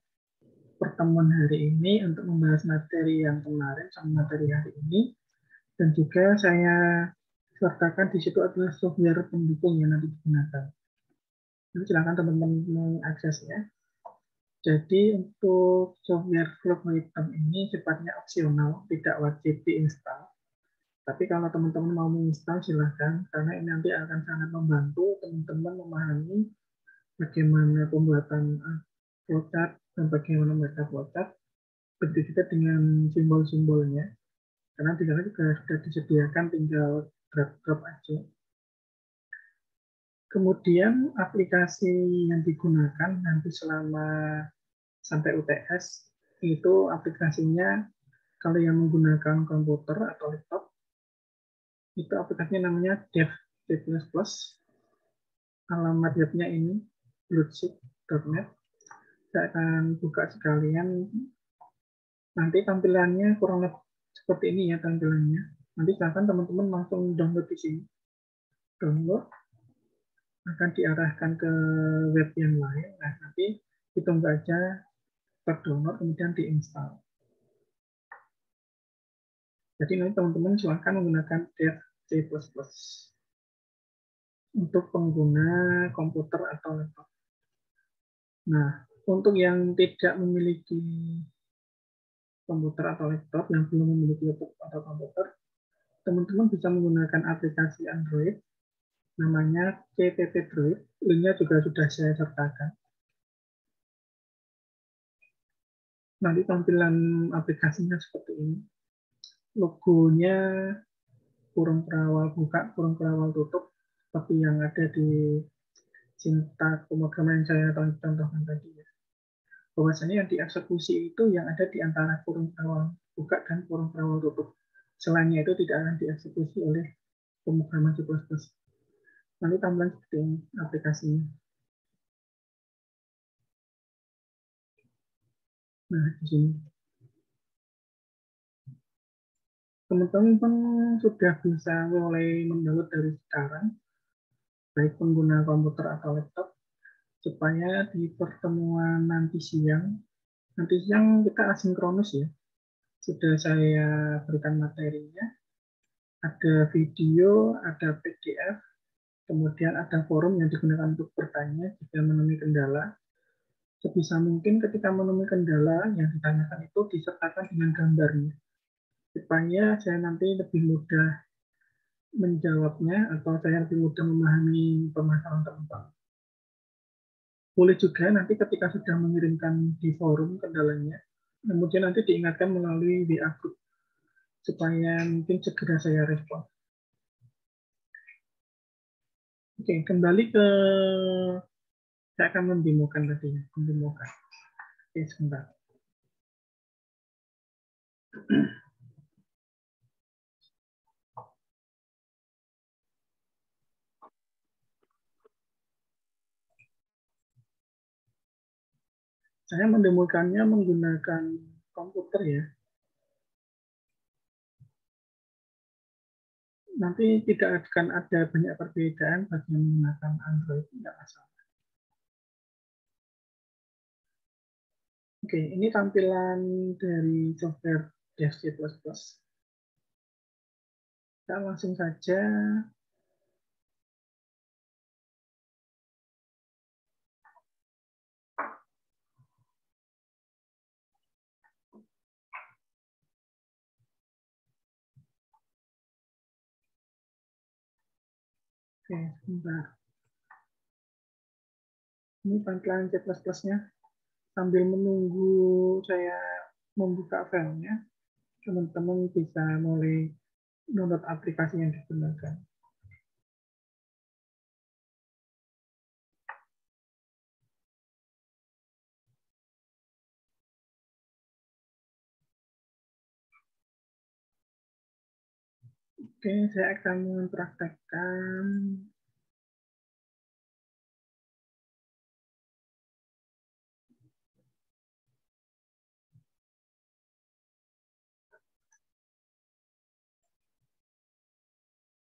pertemuan hari ini untuk membahas materi yang kemarin sama materi hari ini, dan juga saya sertakan di situ adalah software pendukung yang nanti digunakan. Jadi silakan teman-teman mengaksesnya. Jadi untuk software Flow-Item ini sifatnya opsional, tidak wajib diinstal. Tapi kalau teman-teman mau menginstal silahkan, karena ini nanti akan sangat membantu teman-teman memahami bagaimana pembuatan flowchart dan bagaimana mereka flowchart, begitu juga dengan simbol-simbolnya. Karena di sana juga sudah disediakan, tinggal drag-drop aja. Kemudian aplikasi yang digunakan nanti selama sampai UTS itu aplikasinya kalau yang menggunakan komputer atau laptop itu aplikasinya namanya Dev C++. Alamat webnya ini bluetooth.net. Saya akan buka sekalian. Nanti tampilannya kurang lebih seperti ini ya tampilannya. Nanti silakan teman-teman langsung download di sini. Download akan diarahkan ke web yang lain. Nah, nanti ditunggu aja terdownload kemudian diinstal. Jadi nanti teman-teman silakan menggunakan Dev C++ untuk pengguna komputer atau laptop. Nah, untuk yang tidak memiliki komputer atau laptop, yang belum memiliki laptop atau komputer, teman-teman bisa menggunakan aplikasi Android namanya CPP Droid. Linknya juga sudah saya sertakan. Nanti tampilan aplikasinya seperti ini. Logonya kurung perawal buka, kurung perawal tutup, seperti yang ada di Cinta pemrograman yang saya contohkan tadi. Bahwasanya yang dieksekusi itu yang ada di antara kurung perawal buka dan kurung perawal tutup. Selainnya itu tidak akan dieksekusi oleh pemrograman C++. Nanti tampilan seperti ini aplikasinya. Nah, di sini. Teman-teman sudah bisa mulai mendownload dari sekarang, baik pengguna komputer atau laptop, supaya di pertemuan nanti siang kita asinkronus ya. Sudah saya berikan materinya, ada video, ada PDF, kemudian ada forum yang digunakan untuk bertanya jika menemui kendala. Sebisa mungkin ketika menemui kendala yang ditanyakan itu disertakan dengan gambarnya, supaya saya nanti lebih mudah menjawabnya atau saya lebih mudah memahami permasalahan teman-teman. Boleh juga nanti ketika sudah mengirimkan di forum kendalanya, kemudian nanti diingatkan melalui WA group, supaya mungkin segera saya respon. Oke, kembali ke saya akan mendemokan tadi, mendemokan. Oke, sebentar. Saya mendemokannya menggunakan komputer ya. Nanti tidak akan ada banyak perbedaan bagi yang menggunakan Android, tidak masalah. Oke, ini tampilan dari software Dev C++. Kita langsung saja oke, sebentar. Ini tampilan C++-nya. Sambil menunggu saya membuka filenya, teman-teman bisa mulai download aplikasi yang digunakan. Oke, saya akan mempraktekkan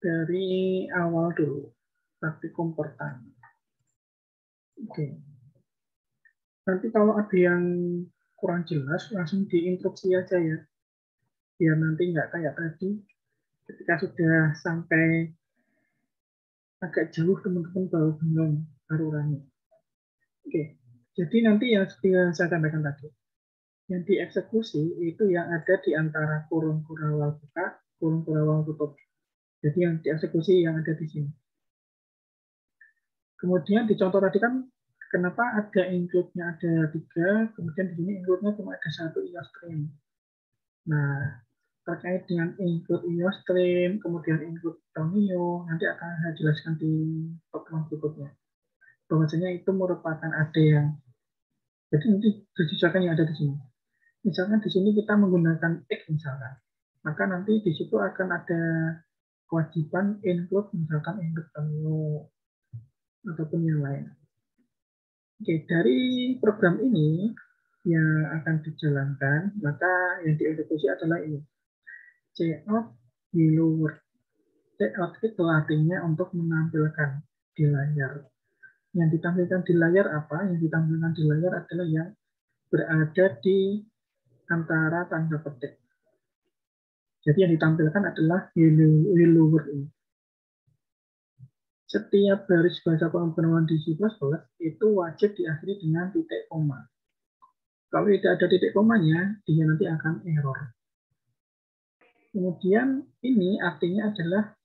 dari awal dulu, praktikum pertama. Oke. Nanti kalau ada yang kurang jelas, langsung diinstruksi aja ya. Biar nanti nggak kayak tadi, ketika sudah sampai agak jauh, teman-teman baru bingung, baru ulangi. Oke. Jadi nanti yang saya sampaikan tadi, yang dieksekusi itu yang ada di antara kurung kurawal buka, kurung kurawal tutup. Jadi yang dieksekusi yang ada di sini. Kemudian di contoh tadi kan kenapa ada include-nya ada 3, kemudian di sini include-nya cuma ada 1 IOStream. Nah, terkait dengan include IOStream, kemudian include Tomio, nanti akan saya jelaskan di pertemuan berikutnya. Bahwasanya itu merupakan ada yang, jadi nanti disesuaikan yang ada di sini. Misalkan di sini kita menggunakan X misalkan, maka nanti di situ akan ada kewajiban include misalkan include Tomio ataupun yang lain. Oke, dari program ini yang akan dijalankan, maka yang dieksekusi adalah ini. Cout hello world. Cout itu artinya untuk menampilkan di layar. Yang ditampilkan di layar apa? Yang ditampilkan di layar adalah yang berada di antara tanda petik. Jadi yang ditampilkan adalah hello world ini. Setiap baris bahasa pemrograman di C++ itu wajib diakhiri dengan titik koma. Kalau tidak ada titik komanya, dia nanti akan error. Kemudian ini artinya adalah,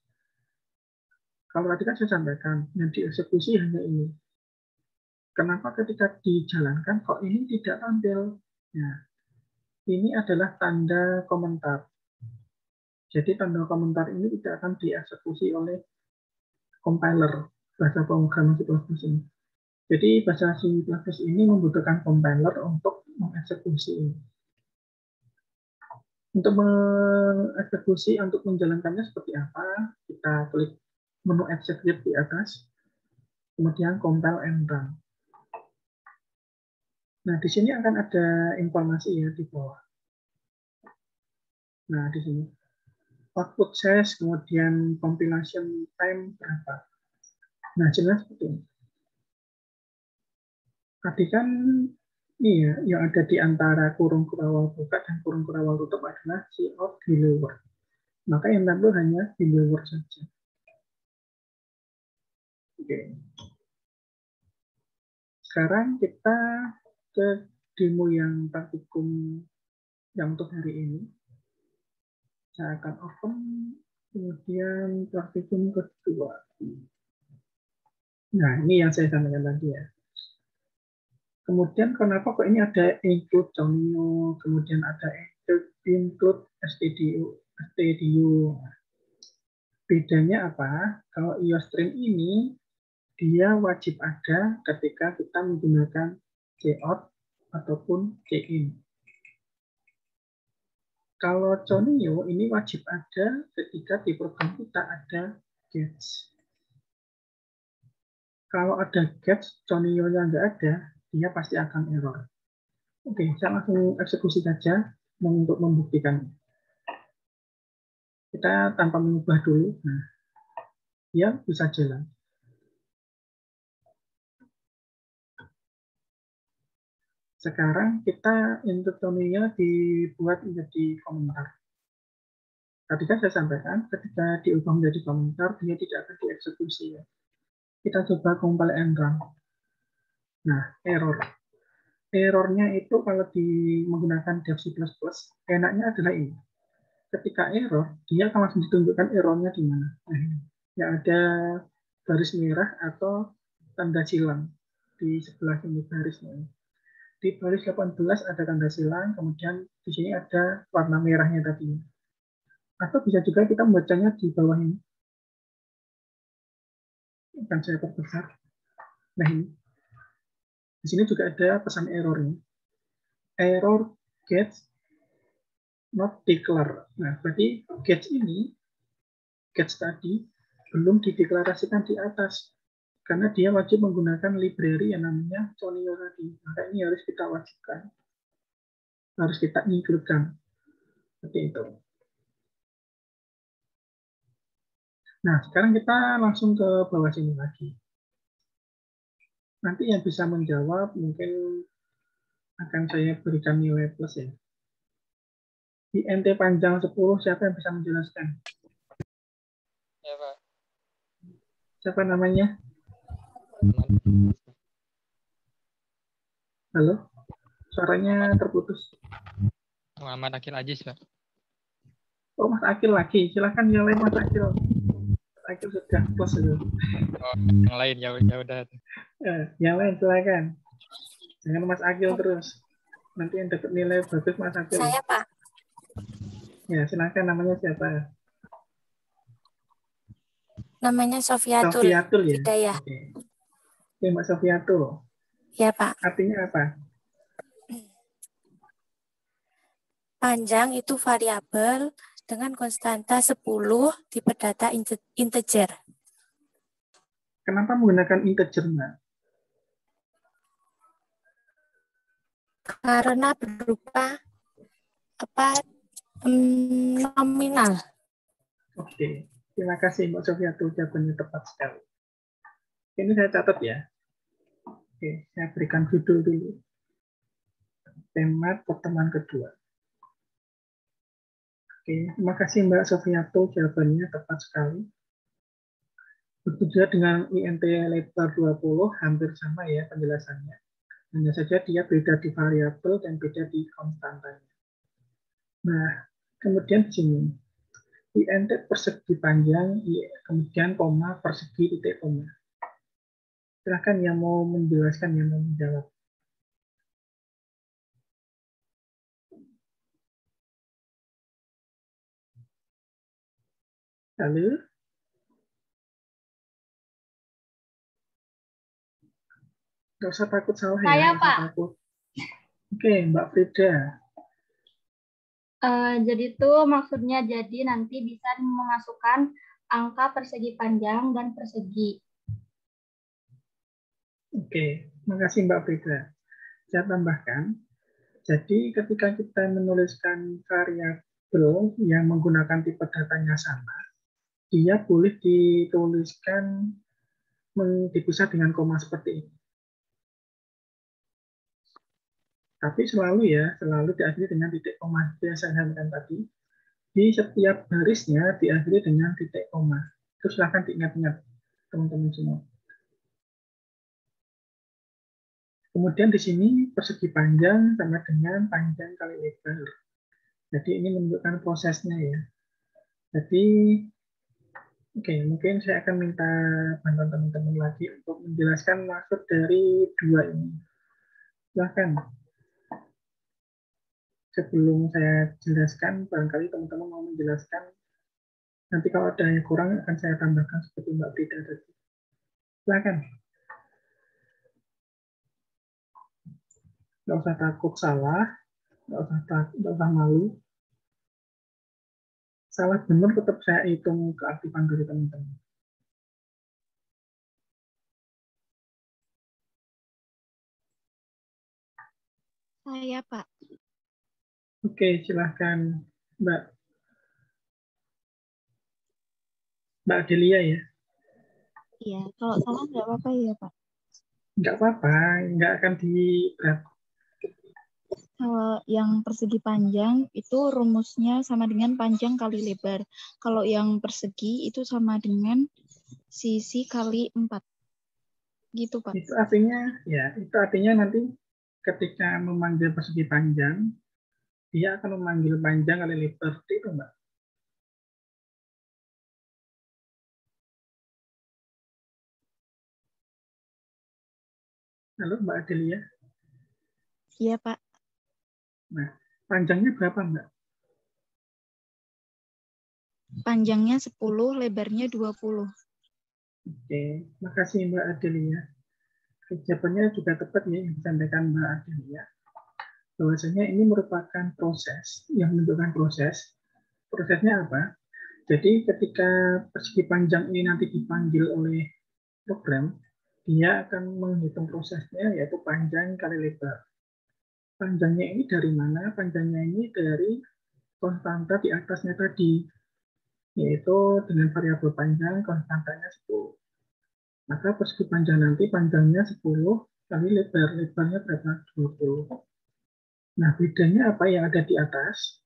kalau tadi kan saya sampaikan, yang dieksekusi hanya ini. Kenapa ketika dijalankan kok ini tidak tampil? Nah, ini adalah tanda komentar. Jadi tanda komentar ini tidak akan dieksekusi oleh compiler bahasa pemrograman C++ ini. Jadi bahasa C++ ini membutuhkan compiler untuk mengeksekusi ini. Untuk mengeksekusi, untuk menjalankannya seperti apa? Kita klik menu execute di atas, kemudian compile and run. Nah, di sini akan ada informasi ya di bawah. Nah, di sini output size, kemudian compilation time berapa. Nah, jelas seperti ini. Tadi kan iya, yang ada di antara kurung kurawal buka dan kurung kurawal tutup adalah cout hello world. Maka yang tampil hanya hello world saja. Oke. Sekarang kita ke demo yang praktikum yang untuk hari ini. Saya akan open, kemudian praktikum kedua. Nah, ini yang saya sampaikan tadi ya. Kemudian kenapa kok ini ada include Conio, kemudian ada include stdio. Bedanya apa? Kalau IOStream ini dia wajib ada ketika kita menggunakan cout ataupun cin. Kalau Conio ini wajib ada ketika di program kita ada gets. Kalau ada gets, Conio-nya nggak ada, dia pasti akan error. Oke, saya langsung eksekusi saja untuk membuktikan. Kita tanpa mengubah dulu. Nah, dia bisa jalan. Sekarang kita input Conio dibuat menjadi komentar. Tadi kan saya sampaikan, ketika diubah menjadi komentar, dia tidak akan dieksekusi. Ya. Kita coba compile and run. Nah, error. Errornya itu kalau menggunakan dev C++, enaknya adalah ini. Ketika error, dia akan langsung ditunjukkan errornya di mana. Yang ada garis merah atau tanda silang di sebelah sini garisnya. Di baris 18 ada tanda silang, kemudian di sini ada warna merahnya tadi. Atau bisa juga kita membacanya di bawah ini. Akan saya perbesar. Nah ini. Di sini juga ada pesan errornya. Error gets not declare. Nah, berarti gets ini, gets tadi, belum dideklarasikan di atas. Karena dia wajib menggunakan library yang namanya Conio tadi. Maka ini harus kita wajibkan. Harus kita include-kan. Seperti itu. Nah, sekarang kita langsung ke bawah sini lagi. Nanti yang bisa menjawab mungkin akan saya berikan nilai plus ya. Di NT panjang 10, siapa yang bisa menjelaskan? Ya, Pak. Siapa namanya? Halo? Suaranya terputus. Muhammad Akil Aziz, Pak. Oh, Mas Akil lagi. Silakan yang lain, Mas Akil. Mas Akil sudah plus itu. Oh, yang lain ya udah. Yang lain silakan. Jangan Mas Akil terus. Nanti yang dapat nilai bagus Mas Akil. Saya, Pak. Ya, silakan, namanya siapa? Namanya Sofiatul. Sofiatul ya? Hidayah. Oke, Mbak Sofiatul. Ya, Pak. Artinya apa? Panjang itu variabel dengan konstanta 10 tipe data integer. Kenapa menggunakan integer, Mbak? Karena berupa nominal. Oke, terima kasih Mbak Sofiatul, jawabannya tepat sekali. Ini saya catat ya. Oke, saya berikan judul dulu. Tema pertemuan kedua. Oke, terima kasih Mbak Sofiatul, jawabannya tepat sekali. Begitu juga dengan INT lebar 20, hampir sama ya penjelasannya. Hanya saja dia beda di variabel dan beda di konstantanya. Nah, kemudian di sini. INT persegi panjang, kemudian koma, persegi, titik, koma. Silakan yang mau menjelaskan, yang mau menjawab. Lalu, nggak usah takut salah ya. Saya, nggak usah Pak. takut. Oke, Mbak Frida. Jadi itu maksudnya jadi nanti bisa memasukkan angka persegi panjang dan persegi. Oke, makasih Mbak Frida. Saya tambahkan, jadi ketika kita menuliskan variabel yang menggunakan tipe datanya sama, dia boleh dituliskan dipisah dengan koma seperti ini. Tapi selalu diakhiri dengan titik koma. Yang saya sampaikan tadi, di setiap barisnya diakhiri dengan titik koma. Itu silahkan diingat-ingat, teman-teman semua. Kemudian di sini persegi panjang sama dengan panjang kali lebar. Jadi ini menunjukkan prosesnya ya. Jadi, oke, mungkin saya akan minta bantuan teman-teman lagi untuk menjelaskan maksud dari dua ini. Silahkan. Sebelum saya jelaskan, barangkali teman-teman mau menjelaskan. Nanti kalau ada yang kurang akan saya tambahkan seperti Mbak Frida tadi. Silahkan. Nggak usah takut salah, nggak usah malu. Salah benar tetap saya hitung keaktifan dari teman-teman. Saya, Pak. Oke, silahkan Mbak Adelia ya. Iya, kalau salah nggak apa-apa ya, Pak. Nggak apa-apa, nggak akan Kalau yang persegi panjang itu rumusnya sama dengan panjang kali lebar. Kalau yang persegi itu sama dengan sisi kali 4. Gitu, Pak. Itu artinya nanti ketika memanggil persegi panjang, dia akan memanggil panjang kali lebar. Itu Mbak. Halo Mbak Adelia. Iya, Pak. Nah, panjangnya berapa Mbak? Panjangnya 10, lebarnya 20. Oke, makasih Mbak Adelia. Jawabannya juga tepat ya yang disampaikan Mbak Adelia. Bahwasanya ini merupakan proses yang menunjukkan proses. Prosesnya apa? Jadi ketika persegi panjang ini nanti dipanggil oleh program, dia akan menghitung prosesnya yaitu panjang kali lebar. Panjangnya ini dari mana? Panjangnya ini dari konstanta di atasnya tadi, yaitu dengan variabel panjang konstantanya 10. Maka persegi panjang nanti panjangnya 10 kali lebar, lebarnya berapa? 20. Nah, bedanya apa yang ada di atas?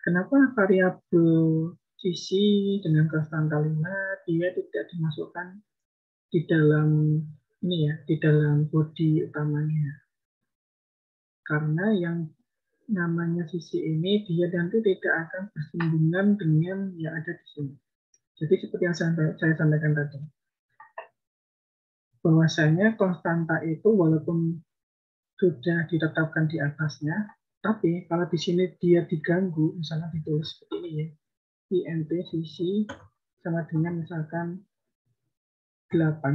Kenapa variabel sisi dengan konstanta 5 dia tidak dimasukkan di dalam di dalam body utamanya? Karena yang namanya sisi ini dia nanti tidak akan bersinggungan dengan yang ada di sini. Jadi seperti yang saya sampaikan tadi, bahwasanya konstanta itu walaupun sudah ditetapkan di atasnya, tapi kalau di sini dia diganggu, misalnya ditulis seperti ini ya, INT sisi sama dengan misalkan 8,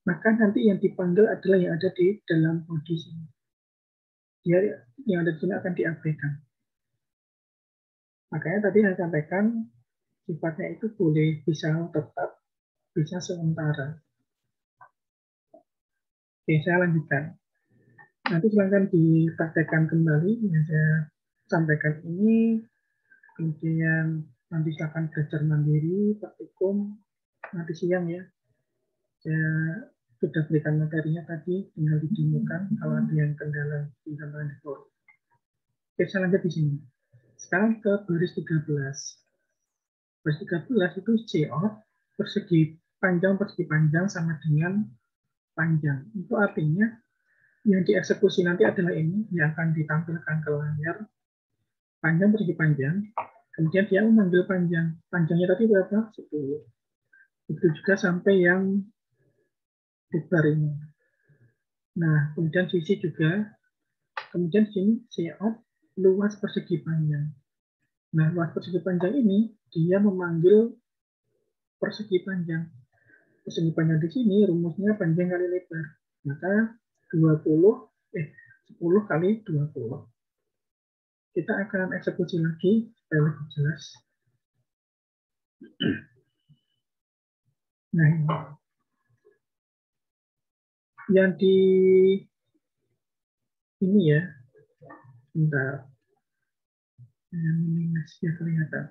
maka nanti yang dipanggil adalah yang ada di dalam body sini. Dia yang ada di sini akan diabaikan. Makanya tadi saya sampaikan sifatnya itu boleh bisa tetap, bisa sementara. Oke, saya lanjutkan. Nanti silakan dipraktekkan kembali yang saya sampaikan ini. Kemudian nanti silakan belajar mandiri, praktikum nanti siang ya. Saya sudah berikan materinya tadi, tinggal didemokan kalau ada yang kendala di sampaikan di forum. Oke, saya lanjut di sini. Sekarang ke baris 13. Baris 13 itu CO, persegi panjang sama dengan panjang. Itu artinya yang dieksekusi nanti adalah ini yang akan ditampilkan ke layar. Panjang persegi panjang Kemudian dia memanggil panjang. Panjangnya tadi berapa? 10. Itu juga sampai yang lebar ini. Nah, kemudian sisi juga. Kemudian sini CO luas persegi panjang. Nah, luas persegi panjang ini dia memanggil persegi panjang. Persegi panjang di sini rumusnya panjang kali lebar. Maka 10 kali 20. Kita akan eksekusi lagi supaya lebih jelas. Nah, ini. Yang di ini ya, bentar. Yang minus ya kelihatan.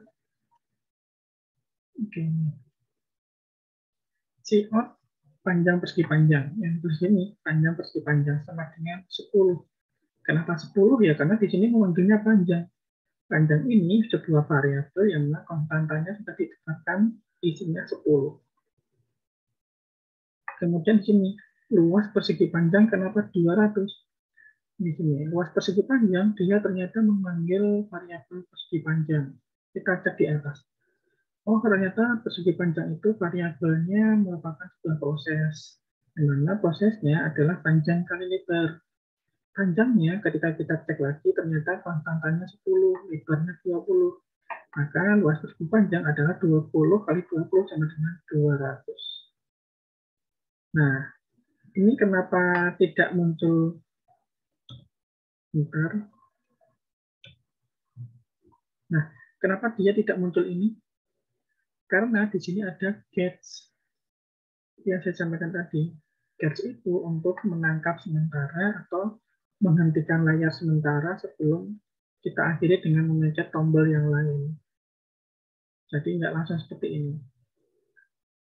Oke. CO panjang persegi panjang. Yang di sini panjang persegi panjang sama dengan 10. Kenapa 10? Ya karena di sini memanggilnya panjang. Panjang ini sebuah variabel yang mana konstantanya sudah ditetapkan isinya 10. Kemudian di sini luas persegi panjang kenapa 200? Di sini luas persegi panjang dia ternyata memanggil variabel persegi panjang. Kita cek di atas. Oh, ternyata persegi panjang itu variabelnya merupakan sebuah proses. Di mana prosesnya adalah panjang kali lebar. Panjangnya ketika kita cek lagi ternyata konstantanya 10, lebarnya 20. Maka luas persegi panjang adalah 20 kali 20 sama dengan 200. Nah, ini kenapa tidak muncul? Bentar. Nah, kenapa dia tidak muncul ini? Karena di sini ada gets. Yang saya sampaikan tadi. Gets itu untuk menangkap sementara atau menghentikan layar sementara sebelum kita akhiri dengan memencet tombol yang lain. Jadi nggak langsung seperti ini.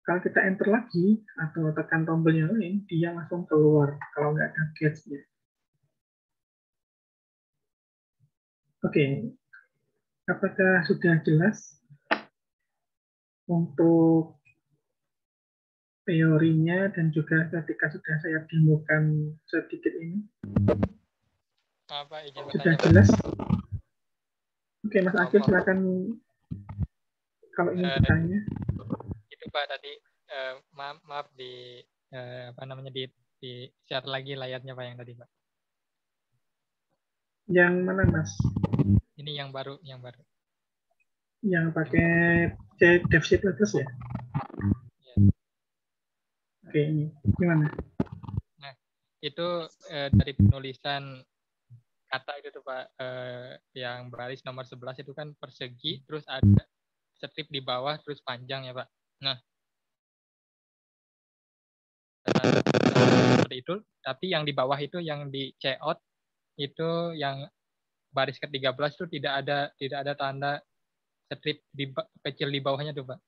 Kalau kita enter lagi atau tekan tombol yang lain, dia langsung keluar kalau nggak ada gets-nya. Oke, apakah sudah jelas untuk teorinya dan juga ketika sudah saya demokan sedikit ini? Apa izin Sudah bertanya, Pak? jelas? Oke, Mas Akil silakan kalau ingin bertanya. Itu Pak tadi maaf di apa namanya di share lagi layarnya Pak yang tadi Pak. Yang mana Mas? Ini yang baru. Yang pakai DevSheet Plus ya? Ya. Oke, ini gimana? Nah, itu dari penulisan kata itu tuh Pak, yang baris nomor 11 itu kan persegi, terus ada strip di bawah, terus panjang ya Pak. Nah, seperti itu, tapi yang di bawah itu yang di C-out itu yang baris ke-13 itu tidak ada tanda strip kecil di bawahnya tuh Pak.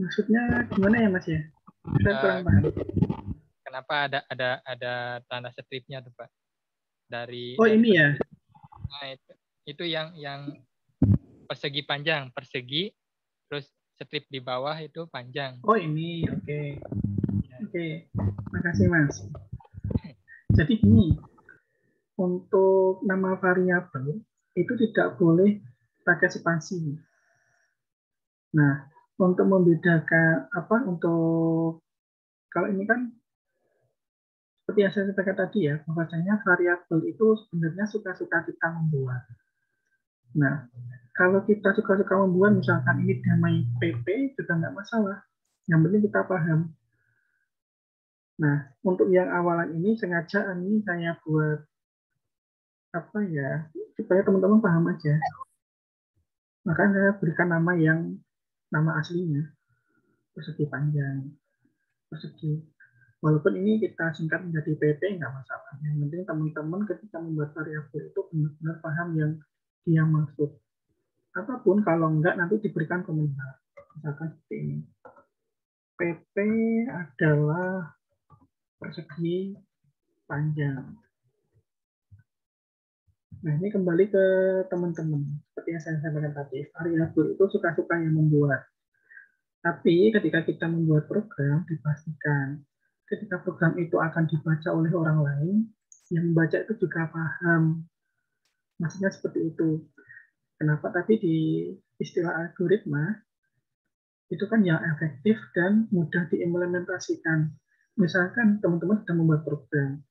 Maksudnya gimana ya Mas ya? Saya kurang paham. Kenapa ada tanda stripnya tuh Pak? Dari ini ya. Nah, itu yang persegi panjang, persegi terus strip di bawah itu panjang. Oh, ini. Oke. Oke. Makasih Mas. Jadi ini untuk nama variabel itu tidak boleh pakai spasi. Nah, untuk membedakan untuk kalau ini kan seperti yang saya katakan tadi ya, bahwasanya variabel itu sebenarnya suka-suka kita membuat. Nah, kalau kita suka-suka membuat, misalkan ini damai PP, juga nggak masalah. Yang penting kita paham. Nah, untuk yang awalan ini sengaja ini saya buat apa ya, supaya teman-teman paham aja. Maka saya berikan nama aslinya, persegi panjang, persegi. Walaupun ini kita singkat menjadi PP, nggak masalah. Yang penting teman-teman ketika membuat variabel itu benar-benar paham yang dia maksud. Apapun, kalau enggak nanti diberikan komentar. Misalkan seperti ini. PP adalah persegi panjang. Nah, ini kembali ke teman-teman. Seperti yang saya sampaikan tadi, variabel itu suka-suka yang membuat. Tapi ketika kita membuat program, dipastikan ketika program itu akan dibaca oleh orang lain, yang membaca itu juga paham. Maksudnya seperti itu. Kenapa? Tapi di istilah algoritma, itu kan yang efektif dan mudah diimplementasikan. Misalkan teman-teman sudah membuat program,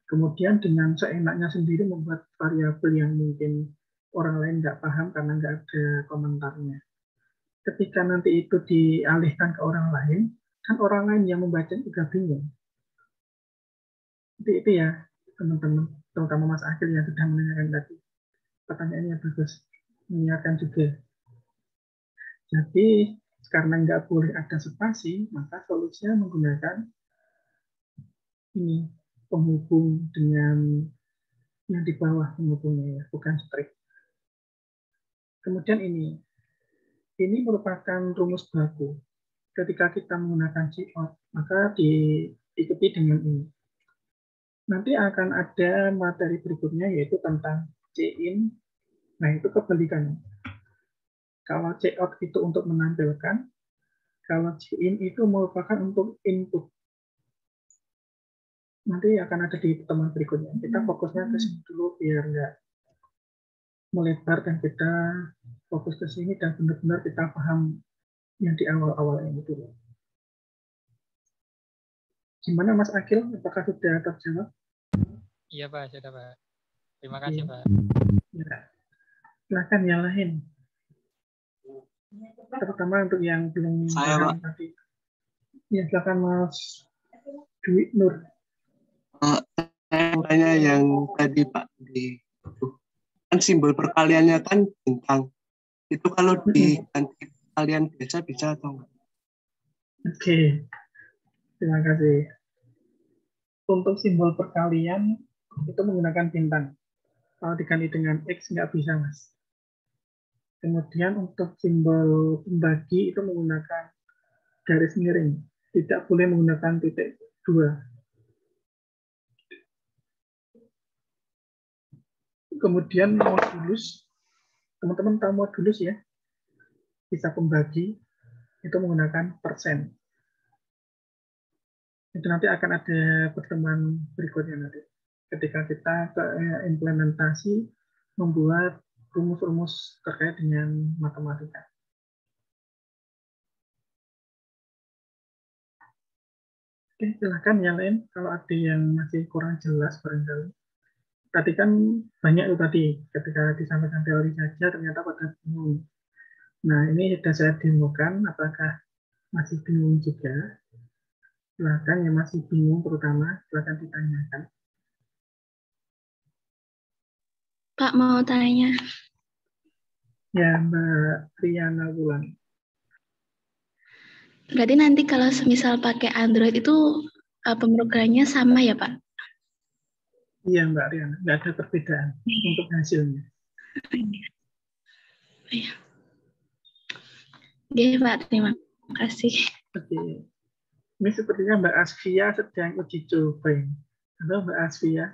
kemudian dengan seenaknya sendiri membuat variabel yang mungkin orang lain nggak paham karena nggak ada komentarnya. Ketika nanti itu dialihkan ke orang lain, kan orang lain yang membaca juga bingung. Itu ya, teman-teman, terutama Mas Akhil yang sudah menanyakan tadi. Pertanyaannya bagus, mengingatkan juga. Jadi, karena nggak boleh ada spasi, maka solusinya menggunakan ini, penghubung dengan yang di bawah penghubungnya, ya, bukan strip. Kemudian ini merupakan rumus baku. Ketika kita menggunakan Cout, maka diikuti dengan ini. Nanti akan ada materi berikutnya yaitu tentang Cin. Nah, itu kebalikannya. Kalau Cout itu untuk menampilkan, kalau Cin itu merupakan untuk input. Nanti akan ada di pertemuan berikutnya. Kita fokusnya ke sini dulu biar nggak melebar dan kita fokus ke sini dan benar-benar kita paham yang di awal-awal ini dulu. Gimana Mas Akhil? Apakah sudah terjawab? Iya Pak, sudah Pak. Terima kasih Pak. Ya. Silakan yang lain. Terutama untuk yang belum paham tadi. Ya, silakan Mas Dwi Nur. Saya tanya yang tadi Pak, kan simbol perkaliannya kan bintang. Itu kalau diganti perkalian biasa bisa atau enggak? Oke. Terima kasih. Untuk simbol perkalian itu menggunakan bintang. Kalau diganti dengan X nggak bisa, Mas. Kemudian untuk simbol pembagi itu menggunakan garis miring. Tidak boleh menggunakan titik 2. Kemudian modulus, teman-teman tahu modulus ya? Bisa pembagi, itu menggunakan persen. Itu nanti akan ada pertemuan berikutnya nanti. Ketika kita ke implementasi, membuat rumus-rumus terkait dengan matematika. Oke, silahkan yang lain kalau ada yang masih kurang jelas barangkali. Tadi kan banyak itu tadi, ketika disampaikan teori saja ternyata pada bingung. Nah, ini sudah saya demokan, apakah masih bingung juga? Silahkan yang masih bingung terutama, silahkan ditanyakan. Pak mau tanya. Ya, Mbak Triana Wulan. Berarti nanti kalau semisal pakai Android itu pemrogramannya sama ya Pak? Iya Mbak Riana, nggak ada perbedaan untuk hasilnya. Iya. Oke Pak, terima kasih. Oke. Ini sepertinya Mbak Asfia sedang uji coba ini. Halo Mbak Asfia.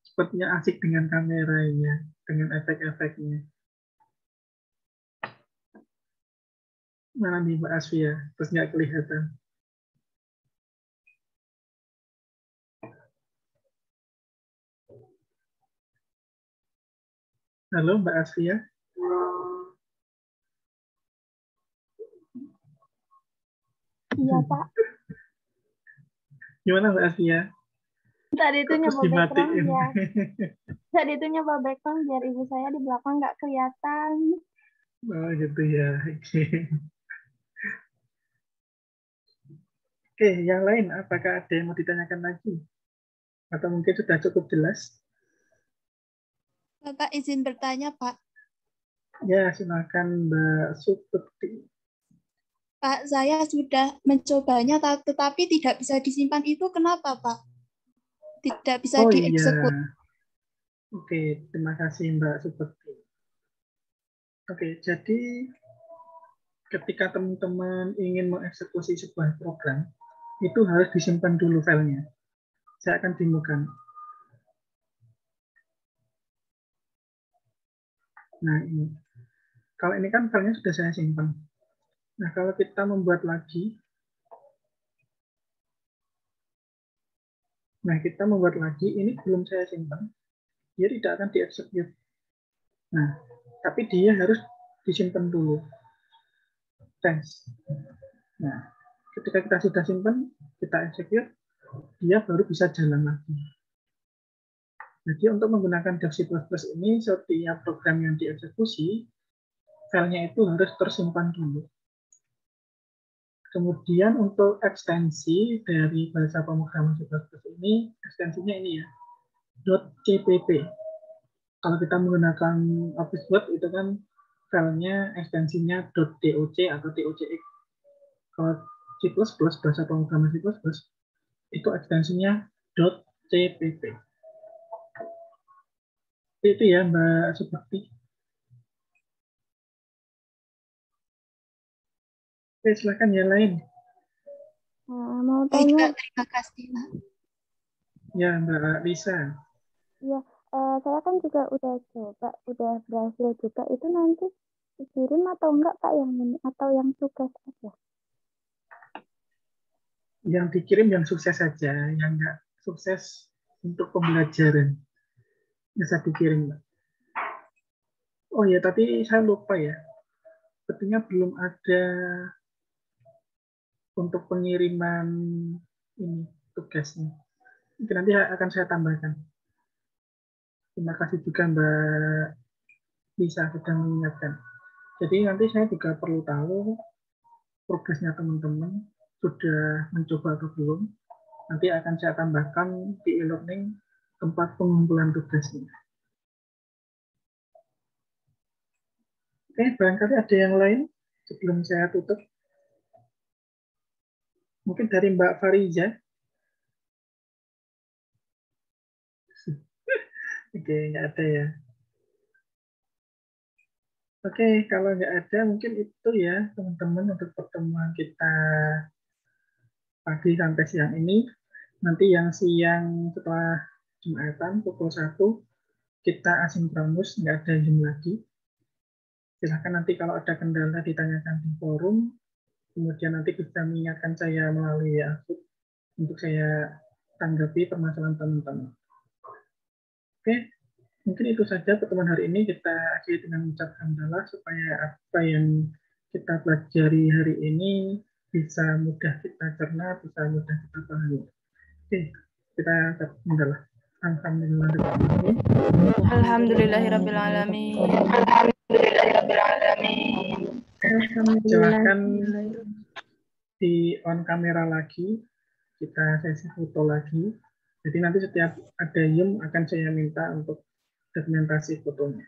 Sepertinya asik dengan kameranya, dengan efek-efeknya. Mana nih Mbak Asfia? Terus nggak kelihatan. Halo Mbak Asfia. Iya Pak. Gimana Mbak Asfia? Tadi itu Terus nyoba background dimatiin. ya. Tadi itu nyoba background biar ibu saya di belakang nggak kelihatan. Oh gitu ya. Oke. Oke, yang lain apakah ada yang mau ditanyakan lagi? Atau mungkin sudah cukup jelas? Bapak izin bertanya, Pak. Ya, silakan Mbak Supeti. Pak, saya sudah mencobanya, tetapi tidak bisa disimpan. Itu kenapa, Pak? Tidak bisa Oh dieksekut. iya. Oke, terima kasih Mbak Supeti. Oke, jadi ketika teman-teman ingin mengeksekusi sebuah program, itu harus disimpan dulu filenya. Saya akan demokan. Nah, ini. Kalau ini kan filenya sudah saya simpan. Nah, kalau kita membuat lagi, ini belum saya simpan. dia tidak akan dieksekut. Nah, tapi dia harus disimpan dulu. Thanks. Nah, ketika kita sudah simpan, kita execute, dia baru bisa jalan lagi. Jadi untuk menggunakan Dev C++ ini, setiap program yang dieksekusi, filenya itu harus tersimpan dulu. Kemudian untuk ekstensi dari bahasa pemrograman C++ ini, ekstensinya ini ya, .cpp. Kalau kita menggunakan Office Word itu kan filenya ekstensinya .doc atau .docx. Kalau C++, bahasa pemrograman C++, itu ekstensinya .cpp. Itu ya Mbak Suparti. Oke, silakan yang lain. Mau Baik, tanya, Kak. Terima kasih, Pak. Ya, Mbak Lisa. ya saya kan juga udah coba, udah berhasil juga. Itu nanti dikirim atau enggak Pak yang ini, atau yang tugas aja? Yang dikirim yang sukses saja, yang enggak sukses untuk pembelajaran. Bisa dikirim, Mbak. Oh ya, tadi saya lupa ya. Sepertinya belum ada untuk pengiriman ini tugasnya. Mungkin nanti akan saya tambahkan. Terima kasih juga Mbak Lisa sudah mengingatkan. Jadi nanti saya juga perlu tahu progresnya teman-teman sudah mencoba atau belum. Nanti akan saya tambahkan di e-learning tempat pengumpulan tugasnya. Oke, barangkali ada yang lain sebelum saya tutup. Mungkin dari Mbak Fariza. Oke, nggak ada ya. Oke, kalau nggak ada mungkin itu ya teman-teman untuk pertemuan kita pagi sampai siang ini. Nanti yang siang setelah Jumatan pukul 1 kita asinkronus, nggak ada Zoom lagi. Silahkan nanti kalau ada kendala ditanyakan di forum, kemudian nanti bisa mengingatkan saya melalui akun untuk saya tanggapi permasalahan teman-teman. Oke, mungkin itu saja pertemuan hari ini. Kita akhiri dengan mengucap hamdalah supaya apa yang kita pelajari hari ini bisa mudah kita cerna, bisa mudah kita pahami. Oke, kita ucap hamdalah. Alhamdulillahirrahmanirrahim. Alhamdulillahirrabbilalamin. Silahkan di on kamera lagi, kita sesi foto lagi. Jadi nanti setiap ada Zoom akan saya minta untuk dokumentasi fotonya.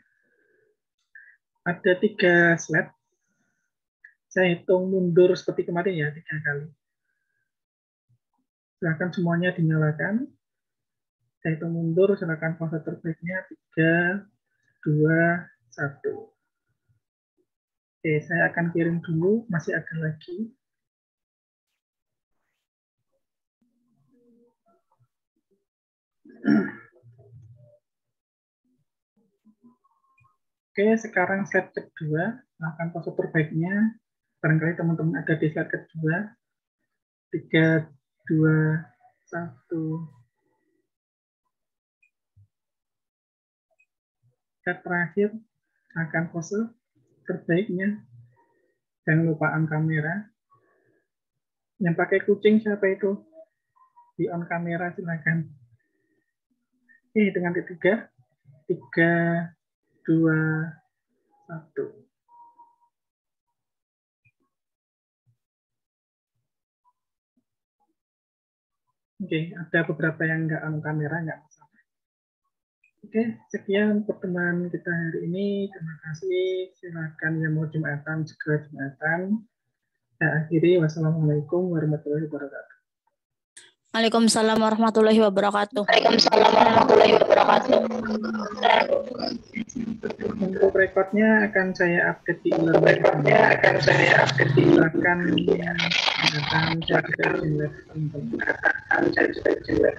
Ada 3 slide. Saya hitung mundur seperti kemarin ya, 3 kali. Silahkan semuanya dinyalakan. Saya hitung mundur, silakan pose terbaiknya 3, 2, 1. Oke, saya akan kirim dulu, masih ada lagi. Oke, sekarang slide kedua, akan pose terbaiknya. Barangkali teman-teman ada di slide kedua. 3, 2, 1. Slide terakhir akan pose terbaiknya. Jangan lupa on kamera. Yang pakai kucing siapa itu? Di on kamera silakan. Oke, dengan ketiga. 3, 2, 1. Oke, ada beberapa yang nggak on kamera, nggak masalah. Oke, sekian pertemuan kita hari ini. Terima kasih. Silakan yang mau Jumatan, segera Jumatan. Saya akhiri. Wassalamualaikum warahmatullahi wabarakatuh. Waalaikumsalam warahmatullahi wabarakatuh. Untuk rekodnya akan saya update di e-learning. Silakan datang, saya juga